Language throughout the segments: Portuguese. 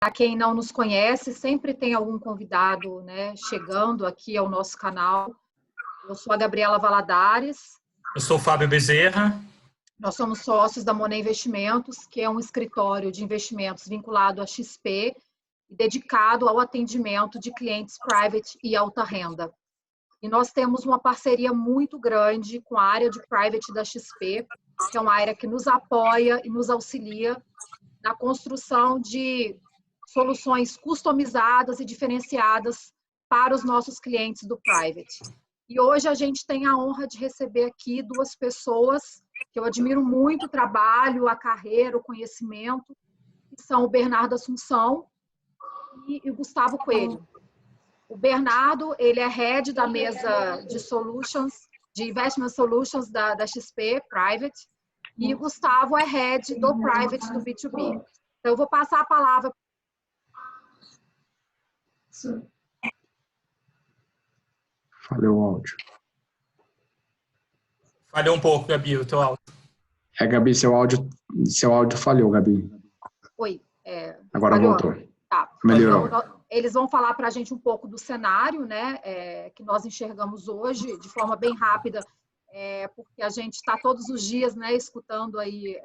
Para quem não nos conhece, sempre tem algum convidado, né, chegando aqui ao nosso canal. Eu sou a Gabriela Valadares. Eu sou o Fábio Bezerra. Nós somos sócios da Monet Investimentos, que é um escritório de investimentos vinculado à XP e dedicado ao atendimento de clientes private e alta renda. E nós temos uma parceria muito grande com a área de private da XP, que é uma área que nos apoia e nos auxilia na construção de soluções customizadas e diferenciadas para os nossos clientes do private. E hoje a gente tem a honra de receber aqui duas pessoas que eu admiro muito o trabalho, a carreira, o conhecimento, que são o Bernardo Assunção e o Gustavo Coelho. O Bernardo, ele é head da mesa de solutions, de investment solutions da XP Private, e o Gustavo é head do private do B2B. Então, eu vou passar a palavra. Falhou o áudio. Falhou um pouco, Gabi, o teu áudio. Gabi, seu áudio falhou, Gabi. Oi. Agora falhou. voltou. Tá. Melhorou. Então, eles vão falar para a gente um pouco do cenário, né, que nós enxergamos hoje, de forma bem rápida, porque a gente está todos os dias, né, escutando aí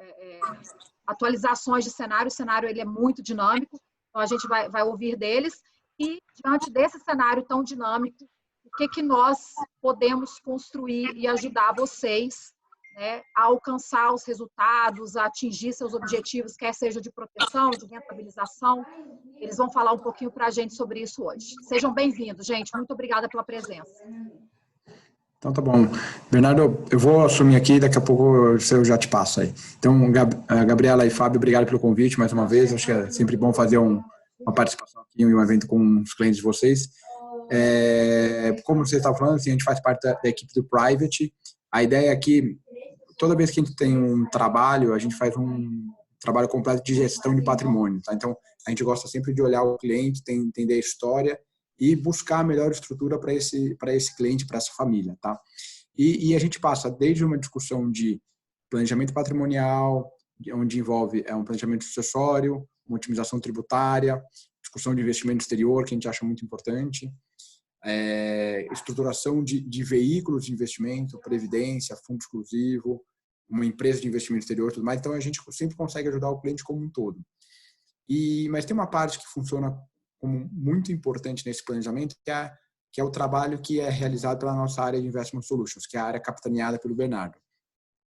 atualizações de cenário. O cenário ele é muito dinâmico, então a gente vai ouvir deles. E, diante desse cenário tão dinâmico, o que nós podemos construir e ajudar vocês, né, a alcançar os resultados, a atingir seus objetivos, quer seja de proteção, de rentabilização. Eles vão falar um pouquinho para a gente sobre isso hoje. Sejam bem-vindos, gente. Muito obrigada pela presença. Então tá bom. Bernardo, eu vou assumir aqui, daqui a pouco eu já te passo aí. Então, Gabriela e Fábio, obrigado pelo convite mais uma vez. Acho que é sempre bom fazer uma participação aqui em um evento com os clientes de vocês. Como você estava falando, assim, a gente faz parte da equipe do Private. A ideia é que toda vez que a gente tem um trabalho, a gente faz um trabalho completo de gestão de patrimônio. Tá? Então, a gente gosta sempre de olhar o cliente, entender a história e buscar a melhor estrutura para esse cliente, para essa família. Tá? E a gente passa desde uma discussão de planejamento patrimonial, onde envolve um planejamento sucessório, uma otimização tributária, discussão de investimento exterior, que a gente acha muito importante, estruturação de veículos de investimento, previdência, fundo exclusivo, uma empresa de investimento exterior, tudo mais. Então, a gente sempre consegue ajudar o cliente como um todo. Mas tem uma parte que funciona como muito importante nesse planejamento, que é o trabalho que é realizado pela nossa área de Investment Solutions, que é a área capitaneada pelo Bernardo.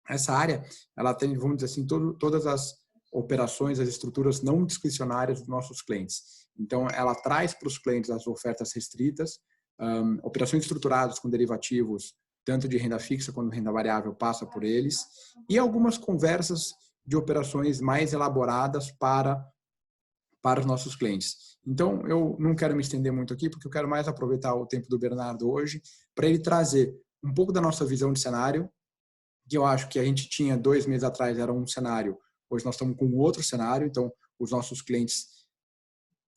Essa área, ela tem, vamos dizer assim, todas as operações, as estruturas não discricionárias dos nossos clientes. Então, ela traz para os clientes as ofertas restritas, operações estruturadas com derivativos, tanto de renda fixa quanto renda variável, passa por eles, e algumas conversas de operações mais elaboradas para os nossos clientes. Então, eu não quero me estender muito aqui, porque eu quero mais aproveitar o tempo do Bernardo hoje, para ele trazer um pouco da nossa visão de cenário, que eu acho que a gente tinha 2 meses atrás, era um cenário, hoje nós estamos com outro cenário, então os nossos clientes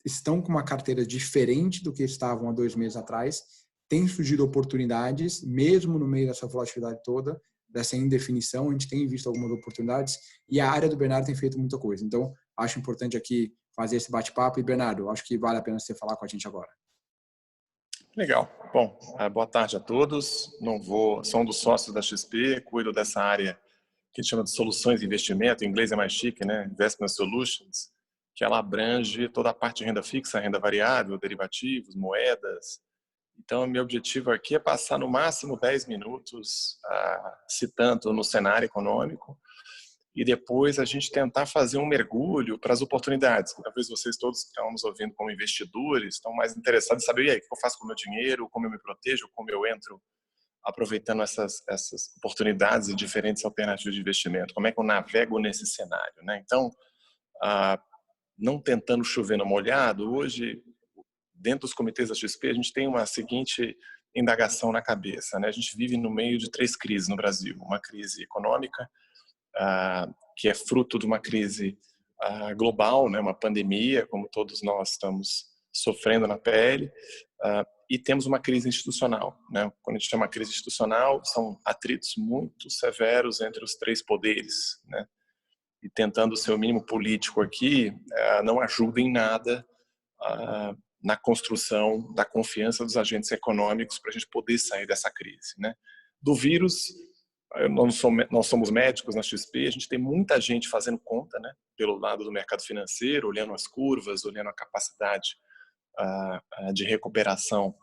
estão com uma carteira diferente do que estavam há 2 meses atrás, tem surgido oportunidades, mesmo no meio dessa volatilidade toda, dessa indefinição, a gente tem visto algumas oportunidades e a área do Bernardo tem feito muita coisa. Então, acho importante aqui fazer esse bate-papo. E, Bernardo, acho que vale a pena você falar com a gente agora. Legal. Bom, boa tarde a todos. Sou um dos sócios da XP, cuido dessa área que a gente chama de soluções de investimento, em inglês é mais chique, né? Investment Solutions, que ela abrange toda a parte de renda fixa, renda variável, derivativos, moedas. Então, meu objetivo aqui é passar no máximo 10 minutos citando no cenário econômico e depois a gente tentar fazer um mergulho para as oportunidades. Talvez vocês todos que estão nos ouvindo como investidores estão mais interessados em saber e aí, o que eu faço com o meu dinheiro, como eu me protejo, como eu entro aproveitando essas oportunidades e diferentes alternativas de investimento. Como é que eu navego nesse cenário, né? Então, não tentando chover no molhado, hoje, dentro dos comitês da XP, a gente tem uma seguinte indagação na cabeça, né? A gente vive no meio de 3 crises no Brasil. Uma crise econômica, que é fruto de uma crise global, né? Uma pandemia, como todos nós estamos sofrendo na pele, e temos uma crise institucional, né? Quando a gente chama crise institucional, são atritos muito severos entre os 3 poderes, né? e tentando ser o mínimo político aqui, não ajuda em nada na construção da confiança dos agentes econômicos para a gente poder sair dessa crise, né? Do vírus, nós somos médicos na XP, a gente tem muita gente fazendo conta, né, pelo lado do mercado financeiro, olhando as curvas, olhando a capacidade de recuperação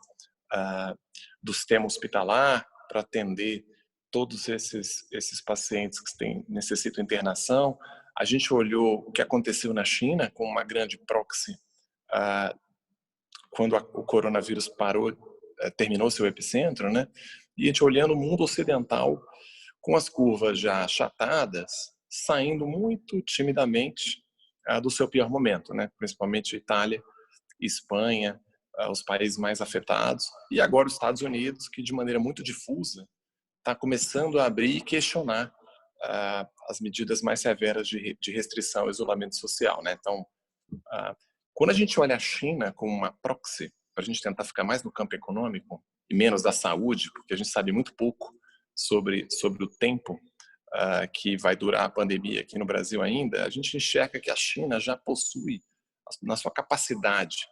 do sistema hospitalar para atender todos esses pacientes que necessitam internação. A gente olhou o que aconteceu na China com uma grande proxy quando o coronavírus terminou seu epicentro, né? E a gente olhando o mundo ocidental com as curvas já achatadas, saindo muito timidamente do seu pior momento, né? Principalmente Itália, Espanha, os países mais afetados, e agora os Estados Unidos, que de maneira muito difusa está começando a abrir e questionar as medidas mais severas de restrição e isolamento social, né? Então, quando a gente olha a China como uma proxy, para a gente tentar ficar mais no campo econômico e menos da saúde, porque a gente sabe muito pouco sobre o tempo que vai durar a pandemia aqui no Brasil ainda, a gente enxerga que a China já possui, na sua capacidade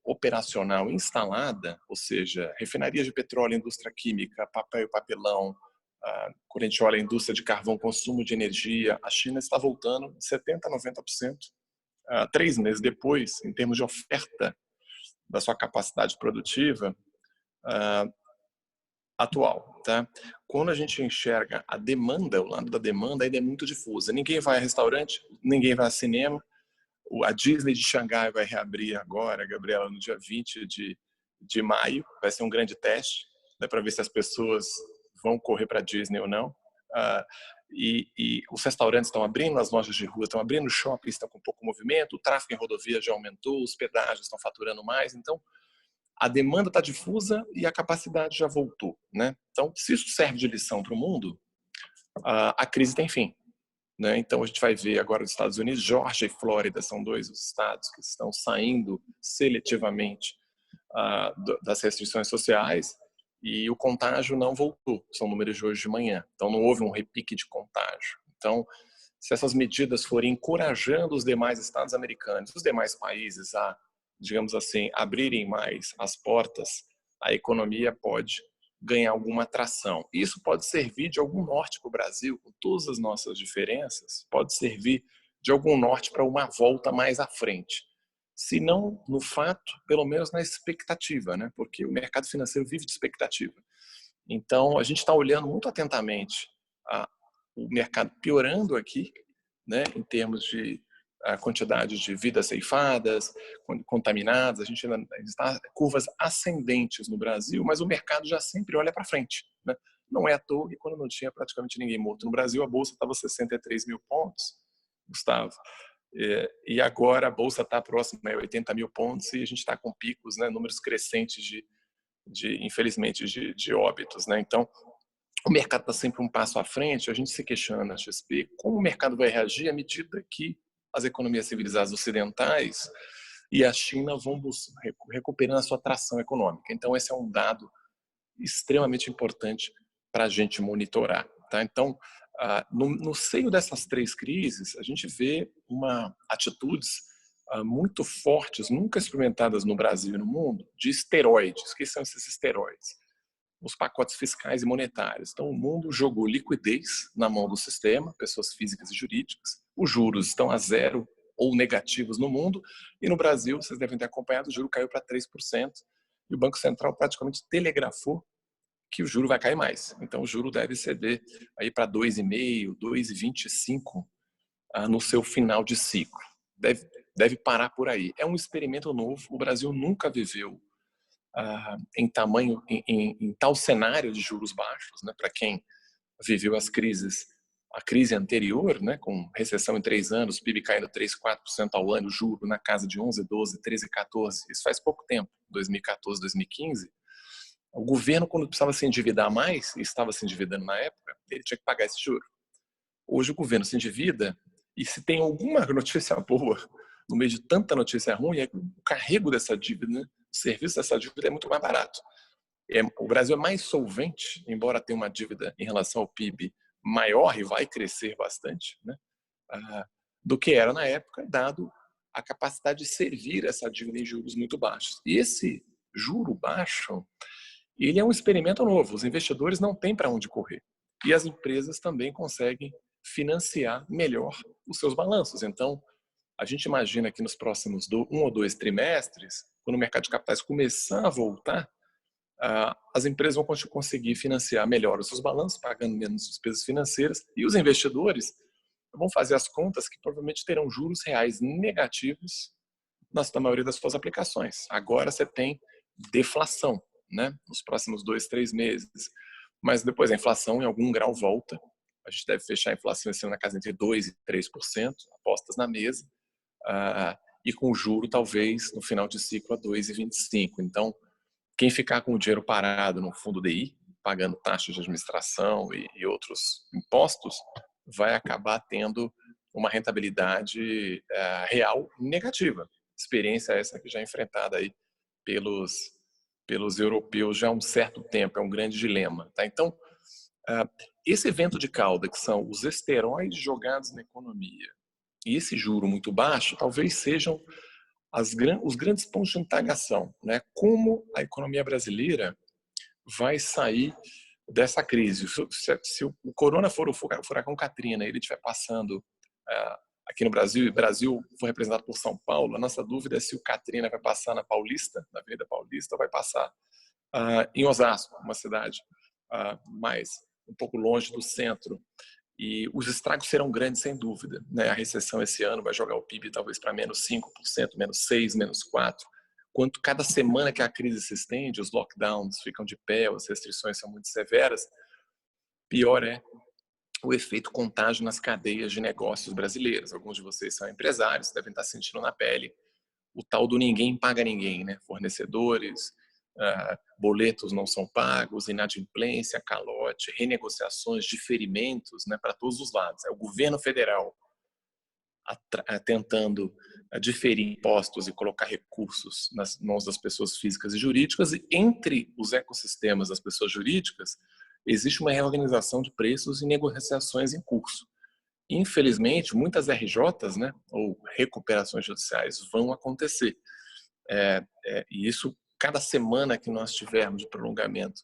operacional instalada, ou seja, refinarias de petróleo, indústria química, papel e papelão, quando a gente olha a indústria de carvão, consumo de energia, a China está voltando de 70% a 90%, 3 meses depois, em termos de oferta da sua capacidade produtiva atual, tá? Quando a gente enxerga a demanda, o lado da demanda ainda é muito difusa. Ninguém vai a restaurante, ninguém vai a cinema. A Disney de Xangai vai reabrir agora, Gabriela, no dia 20 de maio. Vai ser um grande teste, né, para ver se as pessoas vão correr para a Disney ou não. E os restaurantes estão abrindo, as lojas de rua estão abrindo, os shoppings estão com pouco movimento, o tráfego em rodovia já aumentou, os pedágios estão faturando mais. Então, a demanda está difusa e a capacidade já voltou, né? Então, se isso serve de lição para o mundo, a crise tem fim, né? Então, a gente vai ver agora nos Estados Unidos, Geórgia e Flórida são 2 dos estados que estão saindo seletivamente das restrições sociais e o contágio não voltou, são números de hoje de manhã. Então, não houve um repique de contágio. Então, se essas medidas forem encorajando os demais estados americanos, os demais países a, digamos assim, abrirem mais as portas, a economia pode ganhar alguma atração. Isso pode servir de algum norte para o Brasil, com todas as nossas diferenças, pode servir de algum norte para uma volta mais à frente. Se não no fato, pelo menos na expectativa, né? Porque o mercado financeiro vive de expectativa. Então, a gente está olhando muito atentamente o mercado piorando aqui, né? Em termos de a quantidade de vidas ceifadas, contaminadas, a gente ainda está curvas ascendentes no Brasil, mas o mercado já sempre olha para frente, né? Não é à toa que quando não tinha praticamente ninguém morto no Brasil, a Bolsa estava 63 mil pontos, Gustavo, e agora a Bolsa está próxima a 80 mil pontos e a gente está com picos, né, números crescentes infelizmente, de óbitos, né? Então, o mercado está sempre um passo à frente, a gente se questiona na XP como o mercado vai reagir à medida que as economias civilizadas ocidentais e a China vão recuperando a sua tração econômica. Então, esse é um dado extremamente importante para a gente monitorar, tá? Então, no seio dessas 3 crises, a gente vê atitudes muito fortes, nunca experimentadas no Brasil e no mundo, de esteroides. O que são esses esteroides? Os pacotes fiscais e monetários. Então, o mundo jogou liquidez na mão do sistema, pessoas físicas e jurídicas. Os juros estão a 0 ou negativos no mundo. E no Brasil, vocês devem ter acompanhado, o juro caiu para 3%. E o Banco Central praticamente telegrafou que o juro vai cair mais. Então, o juro deve ceder aí para 2,5%, 2,25% no seu final de ciclo. Deve parar por aí. É um experimento novo. O Brasil nunca viveu em tal cenário de juros baixos, né? Para quem viveu a crise anterior, né? Com recessão em 3 anos, PIB caindo 3%, 4% ao ano, juro na casa de 11%, 12%, 13%, 14%. Isso faz pouco tempo, 2014, 2015. O governo, quando precisava se endividar mais, e estava se endividando na época, ele tinha que pagar esse juro. Hoje o governo se endivida e se tem alguma notícia boa no meio de tanta notícia ruim, o carrego dessa dívida, né? O serviço dessa dívida é muito mais barato. O Brasil é mais solvente, embora tenha uma dívida em relação ao PIB maior e vai crescer bastante, né? do que era na época, dado a capacidade de servir essa dívida em juros muito baixos. E esse juro baixo, ele é um experimento novo. Os investidores não têm para onde correr. E as empresas também conseguem financiar melhor os seus balanços. Então, a gente imagina que nos próximos 1 ou 2 trimestres, quando o mercado de capitais começar a voltar, as empresas vão conseguir financiar melhor os seus balanços, pagando menos despesas financeiras, e os investidores vão fazer as contas que provavelmente terão juros reais negativos na maioria das suas aplicações. Agora você tem deflação, né, nos próximos 2, 3 meses. Mas depois a inflação em algum grau volta. A gente deve fechar a inflação esse ano na casa entre 2% e 3%, apostas na mesa, e com o juro talvez no final de ciclo a 2,25%. Então, quem ficar com o dinheiro parado no fundo DI, pagando taxas de administração e outros impostos, vai acabar tendo uma rentabilidade real negativa. Experiência essa que já é enfrentada aí pelos europeus já há um certo tempo, é um grande dilema. Tá? Então, esse evento de cauda, que são os esteroides jogados na economia, e esse juro muito baixo, talvez sejam os grandes pontos de interrogação, né? Como a economia brasileira vai sair dessa crise? Se o corona for o furacão Katrina, ele estiver passando aqui no Brasil, e o Brasil for representado por São Paulo, a nossa dúvida é se o Katrina vai passar na Paulista, na Avenida Paulista, ou vai passar em Osasco, uma cidade mais um pouco longe do centro. E os estragos serão grandes, sem dúvida, né? A recessão esse ano vai jogar o PIB talvez para menos 5%, menos 6%, menos 4%. Quanto cada semana que a crise se estende, os lockdowns ficam de pé, as restrições são muito severas, pior é o efeito contágio nas cadeias de negócios brasileiras. Alguns de vocês são empresários, devem estar sentindo na pele o tal do ninguém paga ninguém, né? Fornecedores, boletos não são pagos, inadimplência, calote, renegociações, diferimentos, né, para todos os lados. É o governo federal tentando diferir impostos e colocar recursos nas mãos das pessoas físicas e jurídicas, e entre os ecossistemas das pessoas jurídicas existe uma reorganização de preços e negociações em curso. Infelizmente, muitas RJs, né, ou recuperações judiciais, vão acontecer. E isso, cada semana que nós tivermos de prolongamento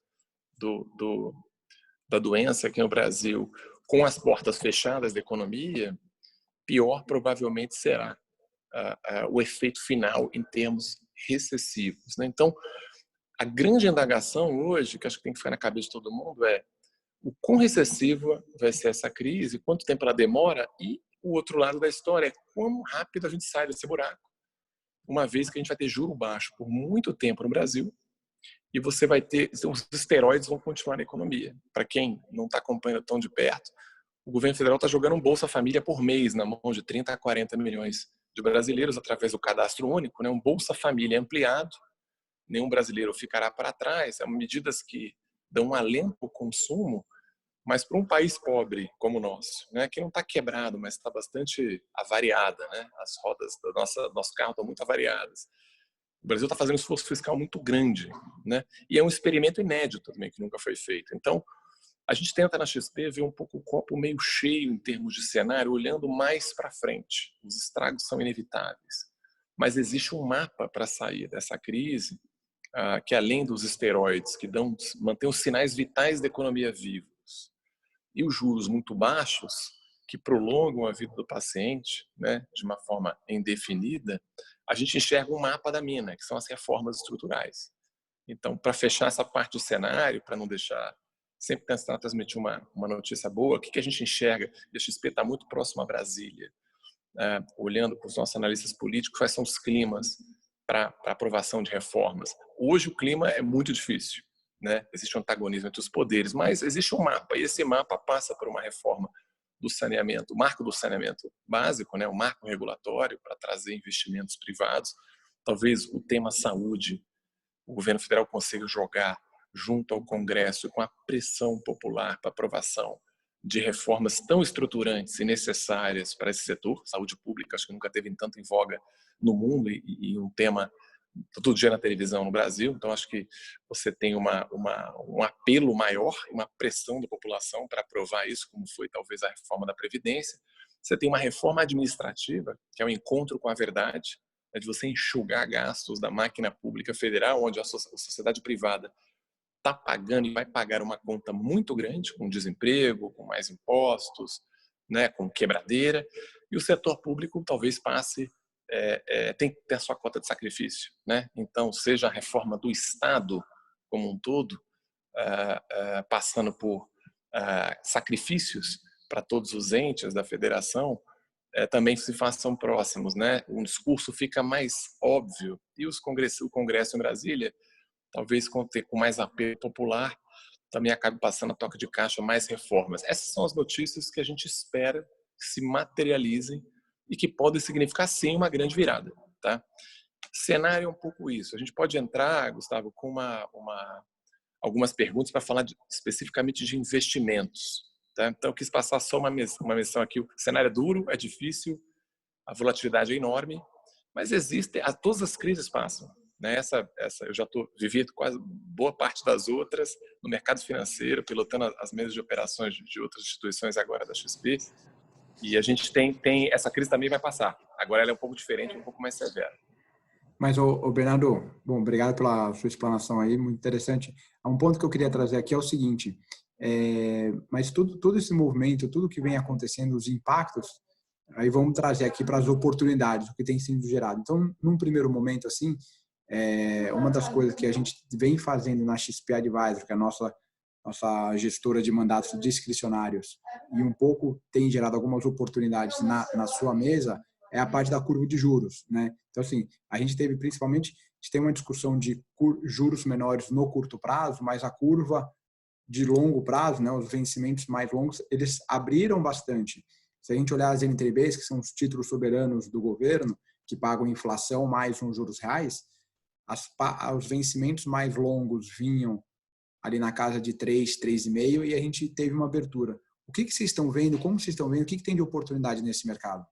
da doença aqui no Brasil, com as portas fechadas da economia, pior provavelmente será o efeito final em termos recessivos, né? Então, a grande indagação hoje, que acho que tem que ficar na cabeça de todo mundo, é o quão recessiva vai ser essa crise, quanto tempo ela demora, e o outro lado da história é quão rápido a gente sai desse buraco, uma vez que a gente vai ter juro baixo por muito tempo no Brasil, e você vai ter, os esteroides vão continuar na economia. Para quem não está acompanhando tão de perto, o governo federal está jogando um Bolsa Família por mês na mão de 30 a 40 milhões de brasileiros através do cadastro único, né? Um Bolsa Família ampliado, nenhum brasileiro ficará para trás, são medidas que dão um alento ao consumo, mas para um país pobre como o nosso, né, que não está quebrado, mas está bastante avariada, né? As rodas do nosso carro estão muito avariadas. O Brasil está fazendo um esforço fiscal muito grande, né? E é um experimento inédito também, que nunca foi feito. Então, a gente tenta na XP ver um pouco o copo meio cheio em termos de cenário, olhando mais para frente. Os estragos são inevitáveis, mas existe um mapa para sair dessa crise, que além dos esteroides, que mantêm os sinais vitais da economia vivos, e os juros muito baixos, que prolongam a vida do paciente, né, de uma forma indefinida, a gente enxerga um mapa da mina, que são as reformas estruturais. Então, para fechar essa parte do cenário, para não deixar, sempre tentar transmitir uma notícia boa, o que a gente enxerga? A XP está muito próximo a Brasília, olhando para os nossos analistas políticos, quais são os climas para aprovação de reformas. Hoje o clima é muito difícil, né? Existe um antagonismo entre os poderes, mas existe um mapa, e esse mapa passa por uma reforma do saneamento, o marco do saneamento básico, né? O marco regulatório para trazer investimentos privados. Talvez o tema saúde, o governo federal consiga jogar junto ao Congresso com a pressão popular para aprovação de reformas tão estruturantes e necessárias para esse setor. Saúde pública, acho que nunca teve tanto em voga no mundo e um tema todo dia na televisão no Brasil. Então, acho que você tem um apelo maior, uma pressão da população para aprovar isso, como foi talvez a reforma da Previdência. Você tem uma reforma administrativa, que é o encontro com a verdade, de você enxugar gastos da máquina pública federal, onde a sociedade privada está pagando e vai pagar uma conta muito grande, com desemprego, com mais impostos, né, com quebradeira, e o setor público talvez passe, tem que ter a sua cota de sacrifício, né? Então, seja a reforma do Estado como um todo, passando por sacrifícios para todos os entes da federação, também se façam próximos, né? Um discurso fica mais óbvio, e o Congresso em Brasília, talvez com mais apelo popular, também acabe passando a toca de caixa mais reformas. Essas são as notícias que a gente espera que se materializem e que podem significar, sim, uma grande virada. Tá? Cenário é um pouco isso. A gente pode entrar, Gustavo, com algumas perguntas para falar especificamente de investimentos. Tá? Então, eu quis passar só uma menção aqui. O cenário é duro, é difícil, a volatilidade é enorme, mas todas as crises passam. Né? Eu já vivi quase boa parte das outras no mercado financeiro, pilotando as mesas de operações de outras instituições agora da XP, e a gente tem essa crise também vai passar. Agora ela é um pouco diferente, um pouco mais severa. Mas, Bernardo, bom, obrigado pela sua explanação aí, muito interessante. Um ponto que eu queria trazer aqui é o seguinte, mas todo esse movimento, tudo que vem acontecendo, os impactos, aí vamos trazer aqui para as oportunidades, o que tem sido gerado. Então, num primeiro momento, assim, uma das coisas que a gente vem fazendo na XP Advisor, que é a nossa gestora de mandatos discricionários, e um pouco tem gerado algumas oportunidades na sua mesa, é a parte da curva de juros, né? Então, assim, a gente tem uma discussão de juros menores no curto prazo, mas a curva de longo prazo, né, os vencimentos mais longos, eles abriram bastante. Se a gente olhar as NTNBs, que são os títulos soberanos do governo, que pagam inflação mais uns juros reais, os vencimentos mais longos vinham ali na casa de 3, 3,5, e a gente teve uma abertura. O que vocês estão vendo? Como vocês estão vendo? O que tem de oportunidade nesse mercado?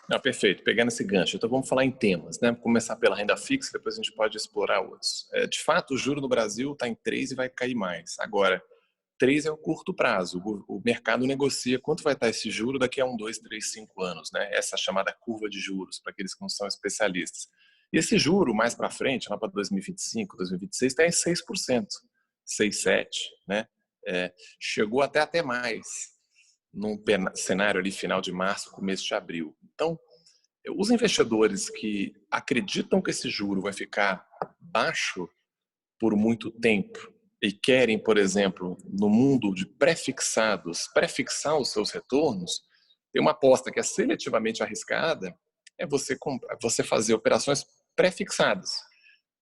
Não, perfeito, pegando esse gancho. Então vamos falar em temas, né? Vamos começar pela renda fixa, depois a gente pode explorar outros. De fato, o juro no Brasil está em 3 e vai cair mais. Agora, 3 é o curto prazo. O mercado negocia quanto vai estar esse juro daqui a 1, 2, 3, 5 anos, né? Essa chamada curva de juros, para aqueles que não são especialistas. E esse juro, mais para frente, lá para 2025, 2026, está em 6%, 6, 7%, né? Chegou até mais num cenário ali final de março, começo de abril. Então, os investidores que acreditam que esse juro vai ficar baixo por muito tempo e querem, por exemplo, no mundo de pré-fixados, pré-fixar os seus retornos, tem uma aposta que é seletivamente arriscada, é você fazer operações pré-fixadas.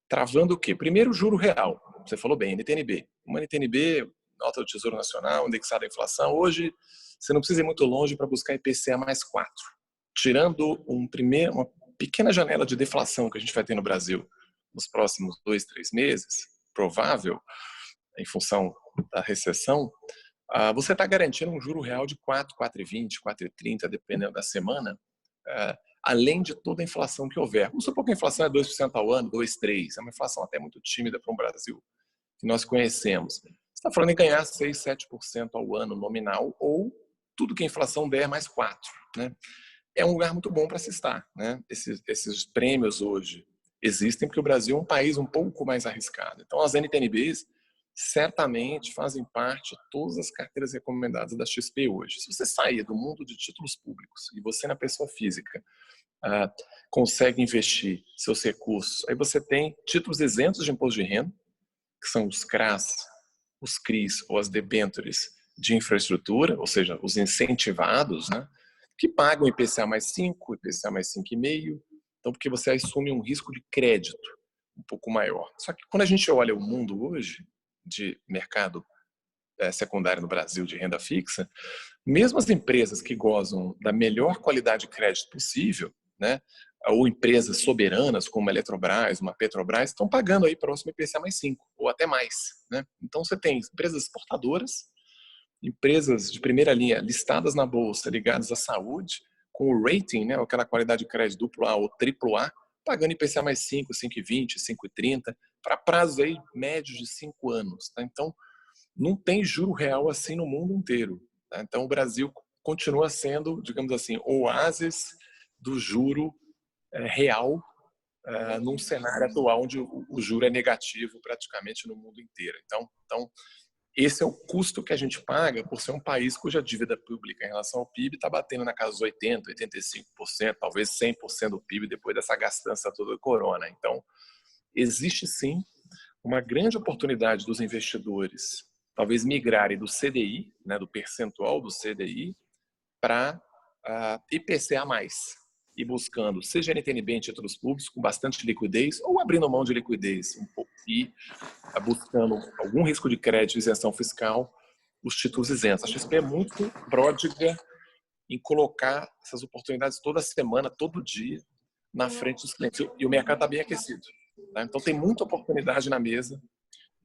Travando o quê? Primeiro, o juro real. Você falou bem, NTNB. Uma NTNB, nota do Tesouro Nacional, indexada à inflação. Hoje, você não precisa ir muito longe para buscar IPCA mais 4. Tirando uma pequena janela de deflação que a gente vai ter no Brasil nos próximos 2, 3 meses, provável, em função da recessão, você está garantindo um juro real de 4, 4,20, 4,30, dependendo da semana, além de toda a inflação que houver. Vamos supor que a inflação é 2% ao ano, 2,3%. É uma inflação até muito tímida para um Brasil que nós conhecemos. Você está falando em ganhar 6, 7% ao ano nominal, ou tudo que a inflação der mais 4%. Né? É um lugar muito bom para se estar. Né? Esses prêmios hoje existem porque o Brasil é um país um pouco mais arriscado. Então, as NTNBs certamente fazem parte de todas as carteiras recomendadas da XP hoje. Se você sair do mundo de títulos públicos e você, na pessoa física, consegue investir seus recursos, aí você tem títulos isentos de imposto de renda, que são os CRAs, os CRIs ou as debêntures de infraestrutura, ou seja, os incentivados, né, que pagam IPCA mais 5, IPCA mais 5,5, então porque você assume um risco de crédito um pouco maior. Só que quando a gente olha o mundo hoje, de mercado secundário no Brasil de renda fixa, mesmo as empresas que gozam da melhor qualidade de crédito possível, né, ou empresas soberanas como a Eletrobras, uma Petrobras, estão pagando aí próximo IPCA mais 5, ou até mais. Né? Então você tem empresas exportadoras, empresas de primeira linha listadas na bolsa, ligadas à saúde, com o rating, né, aquela qualidade de crédito AA ou AAA, pagando IPCA mais 5, 5,20, 5,30, para prazos aí médios de 5 anos. Tá? Então, não tem juro real assim no mundo inteiro. Tá? Então, o Brasil continua sendo, digamos assim, o oásis do juro real num cenário atual onde o juro é negativo praticamente no mundo inteiro. Então, esse é o custo que a gente paga por ser um país cuja dívida pública em relação ao PIB está batendo na casa dos 80%, 85%, talvez 100% do PIB depois dessa gastança toda do corona. Então, existe sim uma grande oportunidade dos investidores talvez migrarem do CDI, né, do percentual do CDI, para IPCA+, e buscando, seja NTNB em títulos públicos, com bastante liquidez, ou abrindo mão de liquidez um pouco, e buscando algum risco de crédito e isenção fiscal, os títulos isentos. A XP é muito pródiga em colocar essas oportunidades toda semana, todo dia, na frente dos clientes. E o mercado está bem aquecido. Tá? Então, tem muita oportunidade na mesa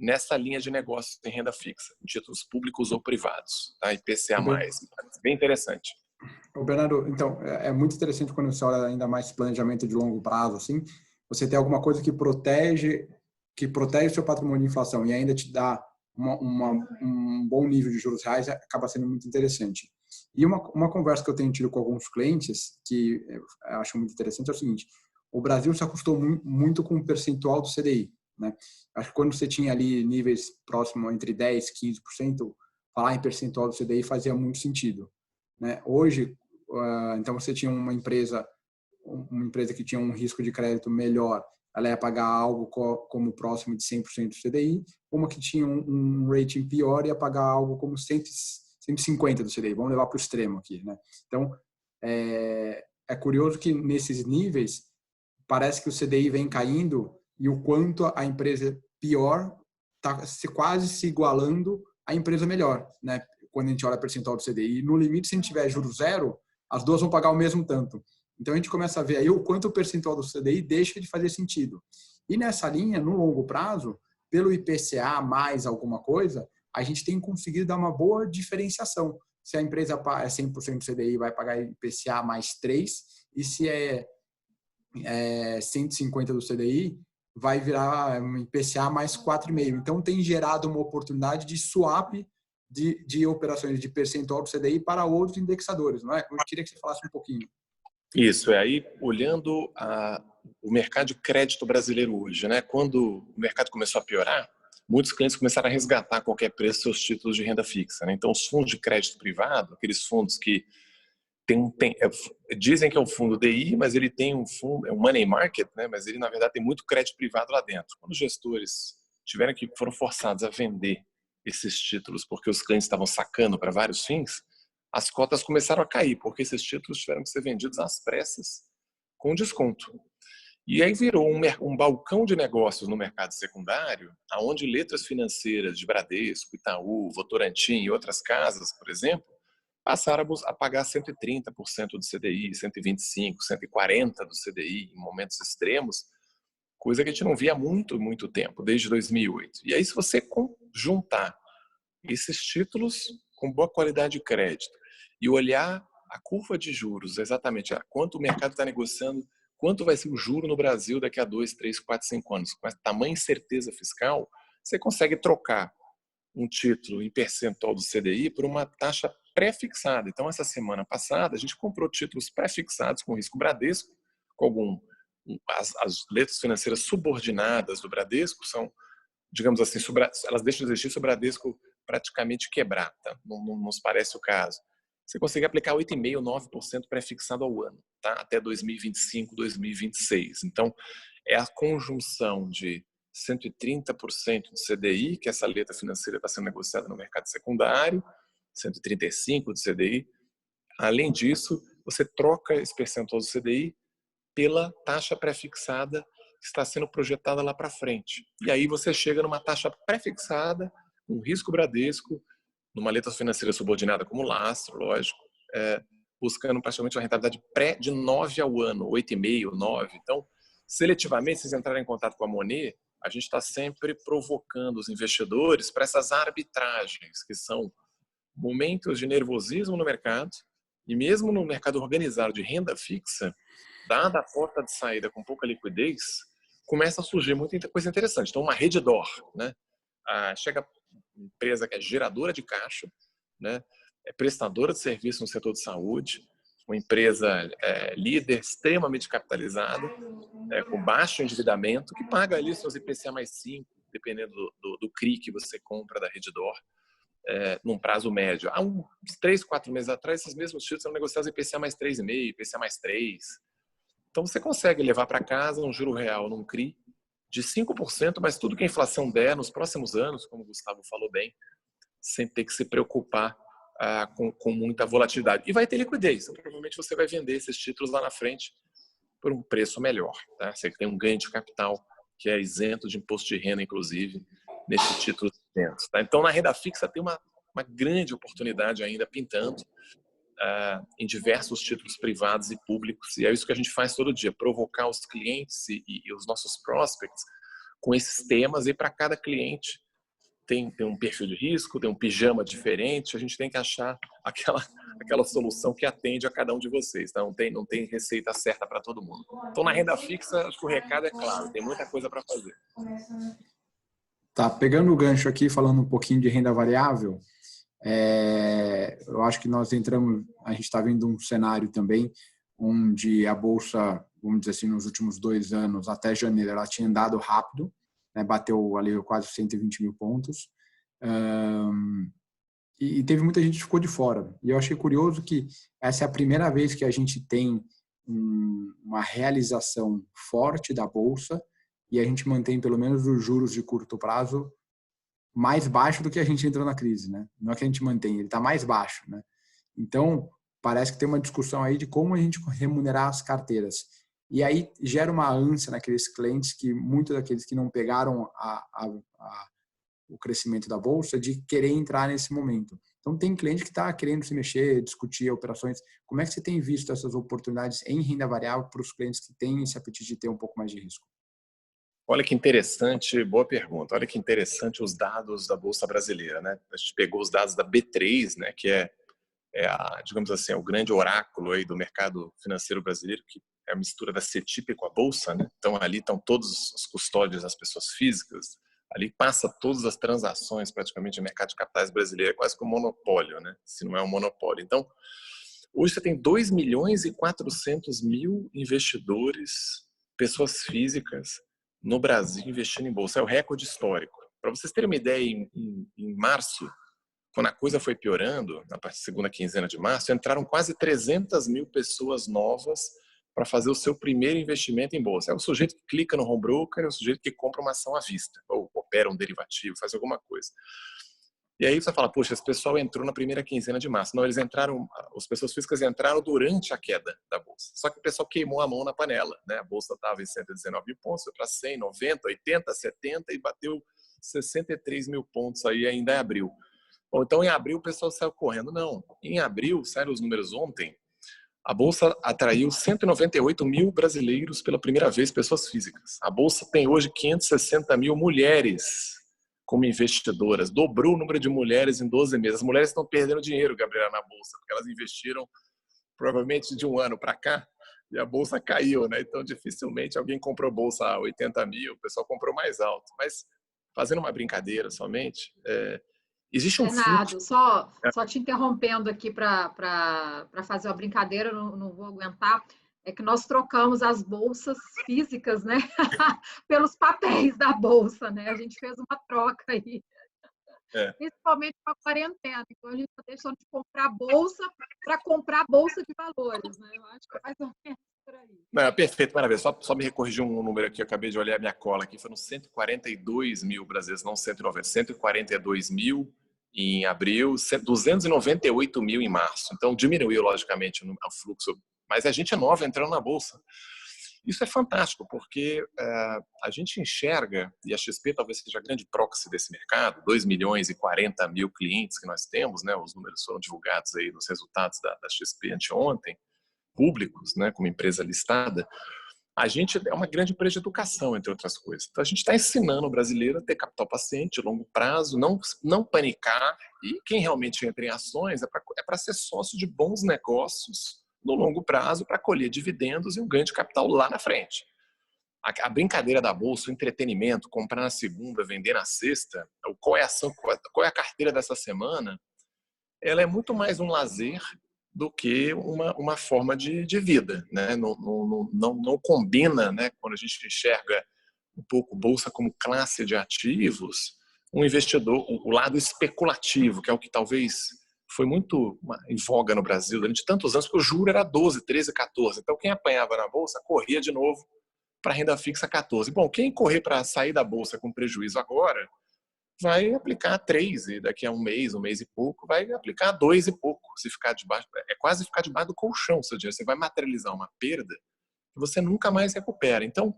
nessa linha de negócios em renda fixa, em títulos públicos ou privados, tá? IPCA+. Bem interessante. Bernardo, então, é muito interessante quando você olha ainda mais planejamento de longo prazo, assim, você tem alguma coisa que protege o seu patrimônio de inflação e ainda te dá um bom nível de juros reais, acaba sendo muito interessante. E uma conversa que eu tenho tido com alguns clientes, que eu acho muito interessante, é o seguinte: o Brasil se acostumou muito com o percentual do CDI, né? Acho que quando você tinha ali níveis próximos entre 10% e 15%, falar em percentual do CDI fazia muito sentido, né? Hoje, então você tinha uma empresa que tinha um risco de crédito melhor, ela ia pagar algo como próximo de 100% do CDI, uma que tinha um rating pior ia pagar algo como 150% do CDI. Vamos levar para o extremo aqui, né? Então, é curioso que nesses níveis parece que o CDI vem caindo e o quanto a empresa pior está quase se igualando à empresa melhor, né? Quando a gente olha o percentual do CDI. No limite, se a gente tiver juro zero, as duas vão pagar o mesmo tanto. Então, a gente começa a ver aí o quanto o percentual do CDI deixa de fazer sentido. E nessa linha, no longo prazo, pelo IPCA mais alguma coisa, a gente tem conseguido dar uma boa diferenciação. Se a empresa é 100% do CDI, vai pagar IPCA mais 3, e se é 150 do CDI, vai virar um IPCA mais 4,5. Então, tem gerado uma oportunidade de swap de operações de percentual do CDI para outros indexadores, não é? Eu queria que você falasse um pouquinho. Isso, aí olhando o mercado de crédito brasileiro hoje, né? Quando o mercado começou a piorar, muitos clientes começaram a resgatar a qualquer preço seus títulos de renda fixa, né? Então, os fundos de crédito privado, aqueles fundos que dizem que é um fundo DI, mas ele tem um fundo, é um money market, né? Mas ele, na verdade, tem muito crédito privado lá dentro. Quando os gestores foram forçados a vender esses títulos porque os clientes estavam sacando para vários fins, as cotas começaram a cair, porque esses títulos tiveram que ser vendidos às pressas com desconto. E aí virou um balcão de negócios no mercado secundário, onde letras financeiras de Bradesco, Itaú, Votorantim e outras casas, por exemplo, passaram a pagar 130% do CDI, 125%, 140% do CDI em momentos extremos, coisa que a gente não via há muito, muito tempo, desde 2008. E aí, se você juntar esses títulos com boa qualidade de crédito e olhar a curva de juros, exatamente quanto o mercado está negociando, quanto vai ser o juro no Brasil daqui a 2, 3, 4, 5 anos, com essa tamanha incerteza fiscal, você consegue trocar um título em percentual do CDI por uma taxa pré-fixada. Então, essa semana passada, a gente comprou títulos pré-fixados com risco Bradesco, com as letras financeiras subordinadas do Bradesco são, digamos assim, elas deixam de existir se o Bradesco praticamente quebrar, tá? Não nos parece o caso. Você consegue aplicar 8,5%, 9% pré-fixado ao ano, tá? Até 2025, 2026. Então, é a conjunção de 130% do CDI, que essa letra financeira está sendo negociada no mercado secundário, 135% do CDI. Além disso, você troca esse percentual do CDI pela taxa pré-fixada que está sendo projetada lá para frente. E aí você chega numa taxa pré-fixada, um risco Bradesco, numa letra financeira subordinada como lastro, lógico, buscando praticamente uma rentabilidade pré de 9 ao ano, 8,5, 9. Então, seletivamente, se vocês entrarem em contato com a Monet, a gente está sempre provocando os investidores para essas arbitragens, que são momentos de nervosismo no mercado, e mesmo no mercado organizado de renda fixa, dada a porta de saída com pouca liquidez, começa a surgir muita coisa interessante. Então, uma rede DOR, né? Chega empresa que é geradora de caixa, né? é prestadora de serviço no setor de saúde, uma empresa líder, extremamente capitalizada, com baixo endividamento, que paga ali seus IPCA mais 5, dependendo do CRI que você compra da Redditor, num prazo médio. Há uns 3, 4 meses atrás, esses mesmos títulos eram negociados IPCA mais 3,5, IPCA mais 3. Então, você consegue levar para casa um juro real num CRI de 5%, mas tudo que a inflação der nos próximos anos, como o Gustavo falou bem, sem ter que se preocupar com muita volatilidade. E vai ter liquidez. Então, provavelmente você vai vender esses títulos lá na frente por um preço melhor. Tá? Você tem um ganho de capital que é isento de imposto de renda, inclusive, nesse título de vendas. Tá? Então, na renda fixa tem uma grande oportunidade ainda pintando em diversos títulos privados e públicos. E é isso que a gente faz todo dia, provocar os clientes e os nossos prospects com esses temas. E para cada cliente tem um perfil de risco, tem um pijama diferente. A gente tem que achar aquela solução que atende a cada um de vocês. Tá? Não tem receita certa para todo mundo. Então, na renda fixa, acho que o recado é claro. Tem muita coisa para fazer. Tá, pegando o gancho aqui, falando um pouquinho de renda variável, eu acho que a gente está vendo um cenário também onde a Bolsa, vamos dizer assim, nos últimos 2 anos, até janeiro, ela tinha andado rápido, né, bateu ali quase 120 mil pontos, e teve muita gente que ficou de fora. E eu achei curioso que essa é a primeira vez que a gente tem uma realização forte da Bolsa e a gente mantém pelo menos os juros de curto prazo mais baixo do que a gente entrou na crise, né? Não é que a gente mantém, ele está mais baixo, né? Então, parece que tem uma discussão aí de como a gente remunerar as carteiras. E aí gera uma ânsia naqueles clientes que, muitos daqueles que não pegaram o crescimento da Bolsa, de querer entrar nesse momento. Então, tem cliente que está querendo se mexer, discutir operações. Como é que você tem visto essas oportunidades em renda variável para os clientes que têm esse apetite de ter um pouco mais de risco? Olha que interessante, boa pergunta. Olha que interessante os dados da Bolsa Brasileira, né? A gente pegou os dados da B3, né, que digamos assim, o grande oráculo aí do mercado financeiro brasileiro, que é a mistura da CETIP com a Bolsa, né? Então, ali estão todos os custódios das pessoas físicas, ali passa todas as transações praticamente do mercado de capitais brasileiro, é quase que um monopólio, né? Se não é um monopólio. Então, hoje você tem 2.400.000 investidores, pessoas físicas, no Brasil investindo em bolsa. É o recorde histórico. Para vocês terem uma ideia, em março, quando a coisa foi piorando, na segunda quinzena de março, entraram quase 300 mil pessoas novas para fazer o seu primeiro investimento em bolsa. É o sujeito que clica no home broker, é o sujeito que compra uma ação à vista, ou opera um derivativo, faz alguma coisa. E aí você fala, poxa, esse pessoal entrou na primeira quinzena de março. Não, as pessoas físicas entraram durante a queda da Bolsa. Só que o pessoal queimou a mão na panela, né? A Bolsa estava em 119 mil pontos, foi para 100, 90, 80, 70 e bateu 63 mil pontos aí ainda em abril. Bom, então em abril o pessoal saiu correndo. Não, em abril, saíram os números ontem, a Bolsa atraiu 198 mil brasileiros pela primeira vez, pessoas físicas. A Bolsa tem hoje 560 mil mulheres como investidoras, dobrou o número de mulheres em 12 meses. As mulheres estão perdendo dinheiro, Gabriela, na Bolsa, porque elas investiram provavelmente de um ano para cá e a Bolsa caiu, né? Então, dificilmente alguém comprou Bolsa a 80 mil, o pessoal comprou mais alto. Mas, fazendo uma brincadeira somente, existe um Renato, fluxo... só te interrompendo aqui para fazer uma brincadeira, não vou aguentar. É que nós trocamos as bolsas físicas, né, pelos papéis da bolsa, né? A gente fez uma troca aí, principalmente com a quarentena. Então a gente está deixando de comprar bolsa para comprar bolsa de valores, né? Eu acho que é mais ou menos por aí. Não, perfeito, maravilha. Só me corrigir um número aqui, eu acabei de olhar a minha cola aqui, foram 142 mil brasileiros, não 190, 142 mil em abril, 298 mil em março. Então diminuiu, logicamente, o fluxo, mas a gente é nova entrando na Bolsa. Isso é fantástico, porque a gente enxerga, e a XP talvez seja a grande proxy desse mercado, 2 milhões e 40 mil clientes que nós temos, né? Os números foram divulgados aí nos resultados da XP anteontem, públicos, né, como empresa listada. A gente é uma grande empresa de educação, entre outras coisas. Então, a gente está ensinando o brasileiro a ter capital paciente, longo prazo, não panicar, e quem realmente entra em ações é para ser sócio de bons negócios no longo prazo, para colher dividendos e um ganho de capital lá na frente. A brincadeira da Bolsa, o entretenimento, comprar na segunda, vender na sexta, qual é a ação, qual é a carteira dessa semana, ela é muito mais um lazer do que uma forma de vida, né? Não combina, né? Quando a gente enxerga um pouco bolsa como classe de ativos, um investidor, o lado especulativo, que é o que talvez foi muito em voga no Brasil durante tantos anos, porque o juro era 12, 13, 14. Então, quem apanhava na bolsa corria de novo para renda fixa 14. Bom, quem correr para sair da bolsa com prejuízo agora, vai aplicar 3 e daqui a um mês e pouco, vai aplicar 2 e pouco. Se ficar debaixo, é quase ficar debaixo do colchão o seu dinheiro. Você vai materializar uma perda que você nunca mais recupera. Então,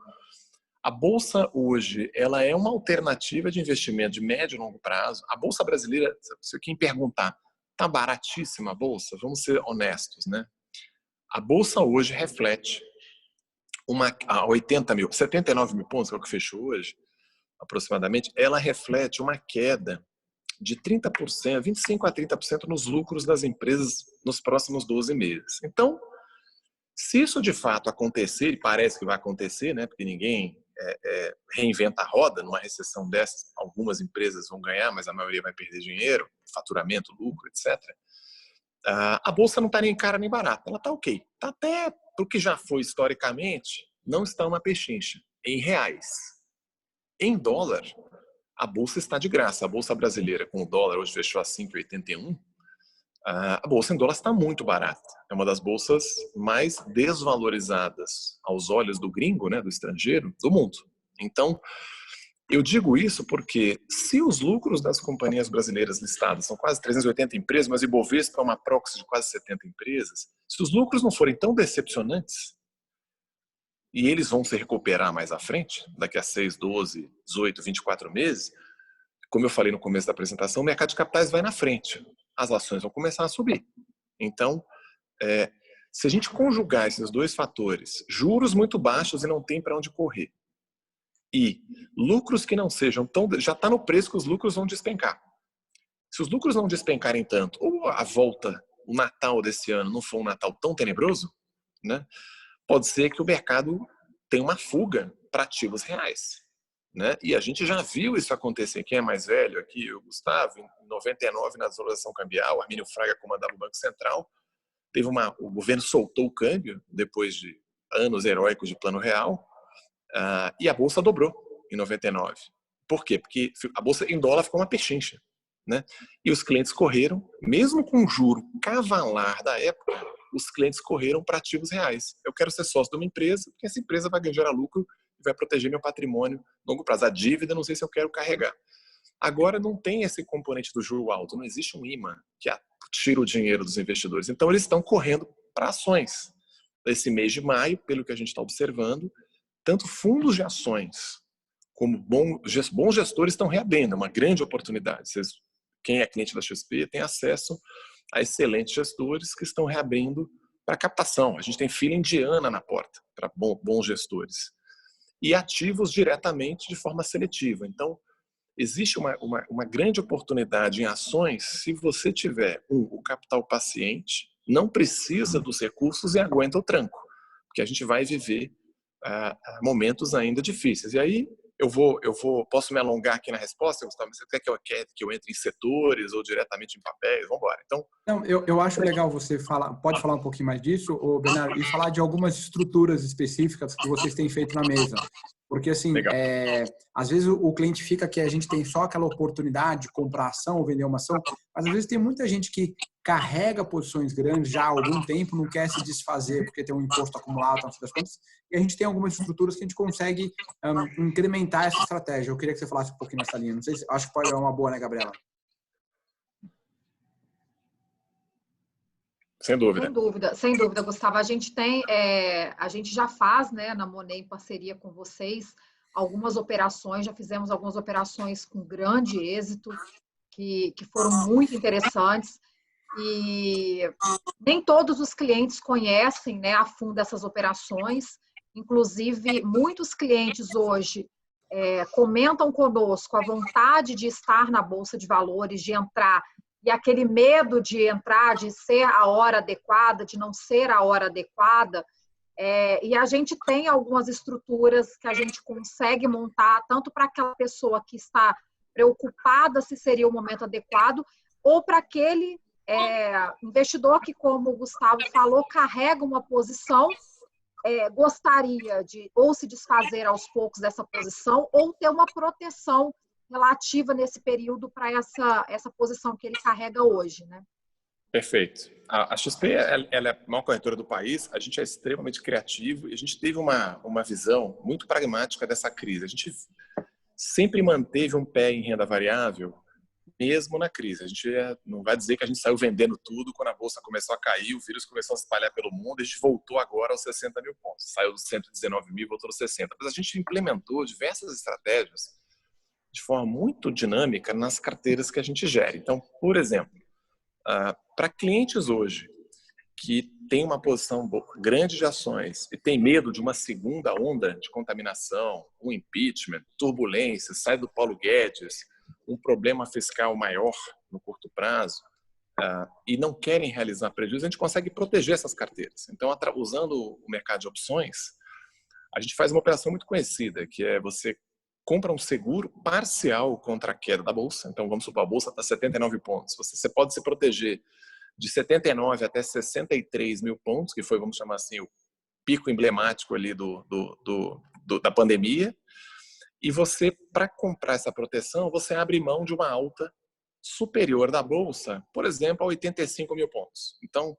a bolsa hoje, ela é uma alternativa de investimento de médio e longo prazo. A bolsa brasileira, se quem perguntar, tá baratíssima a bolsa? Vamos ser honestos, né? A bolsa hoje reflete a 80 mil, 79 mil pontos, que é o que fechou hoje, aproximadamente, ela reflete uma queda de 30%, 25% a 30% nos lucros das empresas nos próximos 12 meses. Então, se isso de fato acontecer, e parece que vai acontecer, né, porque ninguém reinventa a roda, numa recessão dessas, algumas empresas vão ganhar, mas a maioria vai perder dinheiro, faturamento, lucro, etc. A bolsa não está nem cara nem barata, ela está ok. Está até, para o que já foi historicamente, não está uma pechincha, em reais. Em dólar, a bolsa está de graça. A bolsa brasileira, com o dólar hoje fechou a 5,81, a bolsa em dólar está muito barata. É uma das bolsas mais desvalorizadas aos olhos do gringo, né, do estrangeiro, do mundo. Então, eu digo isso porque se os lucros das companhias brasileiras listadas são quase 380 empresas, mas o Ibovespa é uma proxy de quase 70 empresas, se os lucros não forem tão decepcionantes, e eles vão se recuperar mais à frente, daqui a 6, 12, 18, 24 meses, como eu falei no começo da apresentação, o mercado de capitais vai na frente. As ações vão começar a subir. Então, se a gente conjugar esses dois fatores, juros muito baixos e não tem para onde correr, e lucros que não sejam tão... Já está no preço que os lucros vão despencar. Se os lucros não despencarem tanto, ou a volta, o Natal desse ano não for um Natal tão tenebroso, né, pode ser que o mercado tenha uma fuga para ativos reais. Né? E a gente já viu isso acontecer. Quem é mais velho aqui, o Gustavo, em 99, na desvalorização cambial, Armínio Fraga comandava o Banco Central, o governo soltou o câmbio, depois de anos heróicos de plano real, e a Bolsa dobrou em 99. Por quê? Porque a Bolsa em dólar ficou uma pechincha. Né? E os clientes correram, mesmo com o juro cavalar da época, os clientes correram para ativos reais. Eu quero ser sócio de uma empresa, porque essa empresa vai gerar lucro e vai proteger meu patrimônio a longo prazo. A dívida, não sei se eu quero carregar. Agora, não tem esse componente do juro alto, não existe um imã que tira o dinheiro dos investidores. Então, eles estão correndo para ações. Esse mês de maio, pelo que a gente está observando, tanto fundos de ações como bons gestores estão reabrindo. É uma grande oportunidade. Quem é cliente da XP tem acesso a excelentes gestores que estão reabrindo para captação. A gente tem fila indiana na porta para bons gestores. E ativos diretamente de forma seletiva. Então, existe uma grande oportunidade em ações se você tiver o capital paciente, não precisa dos recursos e aguenta o tranco. Porque a gente vai viver momentos ainda difíceis. E aí, posso me alongar aqui na resposta, Gustavo? Você quer que eu entre em setores ou diretamente em papéis? Vamos embora. Então, não, eu acho legal você pode falar um pouquinho mais disso, Bernardo, e falar de algumas estruturas específicas que vocês têm feito na mesa. Porque, assim, às vezes o cliente fica que a gente tem só aquela oportunidade de comprar ação ou vender uma ação, mas às vezes tem muita gente que carrega posições grandes já há algum tempo, não quer se desfazer porque tem um imposto acumulado, no fim das contas, e a gente tem algumas estruturas que a gente consegue incrementar essa estratégia. Eu queria que você falasse um pouquinho nessa linha. Não sei se acho que pode ser uma boa, né, Gabriela? Sem dúvida. Sem dúvida, Gustavo. A gente já faz, né, na Monet, em parceria com vocês, algumas operações, já fizemos algumas operações com grande êxito, que foram muito interessantes, e nem todos os clientes conhecem, né, a fundo essas operações. Inclusive, muitos clientes hoje comentam conosco a vontade de estar na Bolsa de Valores, de entrar, e aquele medo de entrar, de ser a hora adequada, de não ser a hora adequada. E a gente tem algumas estruturas que a gente consegue montar, tanto para aquela pessoa que está preocupada se seria o momento adequado, ou para aquele Investidor que, como o Gustavo falou, carrega uma posição, gostaria de ou se desfazer aos poucos dessa posição ou ter uma proteção relativa nesse período para essa posição que ele carrega hoje, né? Perfeito. A XP ela é a maior corretora do país, a gente é extremamente criativo e a gente teve uma visão muito pragmática dessa crise. A gente sempre manteve um pé em renda variável, mesmo na crise. A gente não vai dizer que a gente saiu vendendo tudo quando a bolsa começou a cair, o vírus começou a se espalhar pelo mundo, a gente voltou agora aos 60 mil pontos. Saiu dos 119 mil e voltou aos 60. Mas a gente implementou diversas estratégias de forma muito dinâmica nas carteiras que a gente gera. Então, por exemplo, para clientes hoje que tem uma posição grande de ações e tem medo de uma segunda onda de contaminação, um impeachment, turbulência, sai do Paulo Guedes, um problema fiscal maior no curto prazo, e não querem realizar prejuízo, a gente consegue proteger essas carteiras. Então, usando o mercado de opções, a gente faz uma operação muito conhecida, que é você compra um seguro parcial contra a queda da bolsa. Então, vamos supor, a bolsa está 79 pontos. Você pode se proteger de 79 até 63 mil pontos, que foi, vamos chamar assim, o pico emblemático ali da pandemia. E você, para comprar essa proteção, você abre mão de uma alta superior da bolsa, por exemplo, a 85 mil pontos. Então,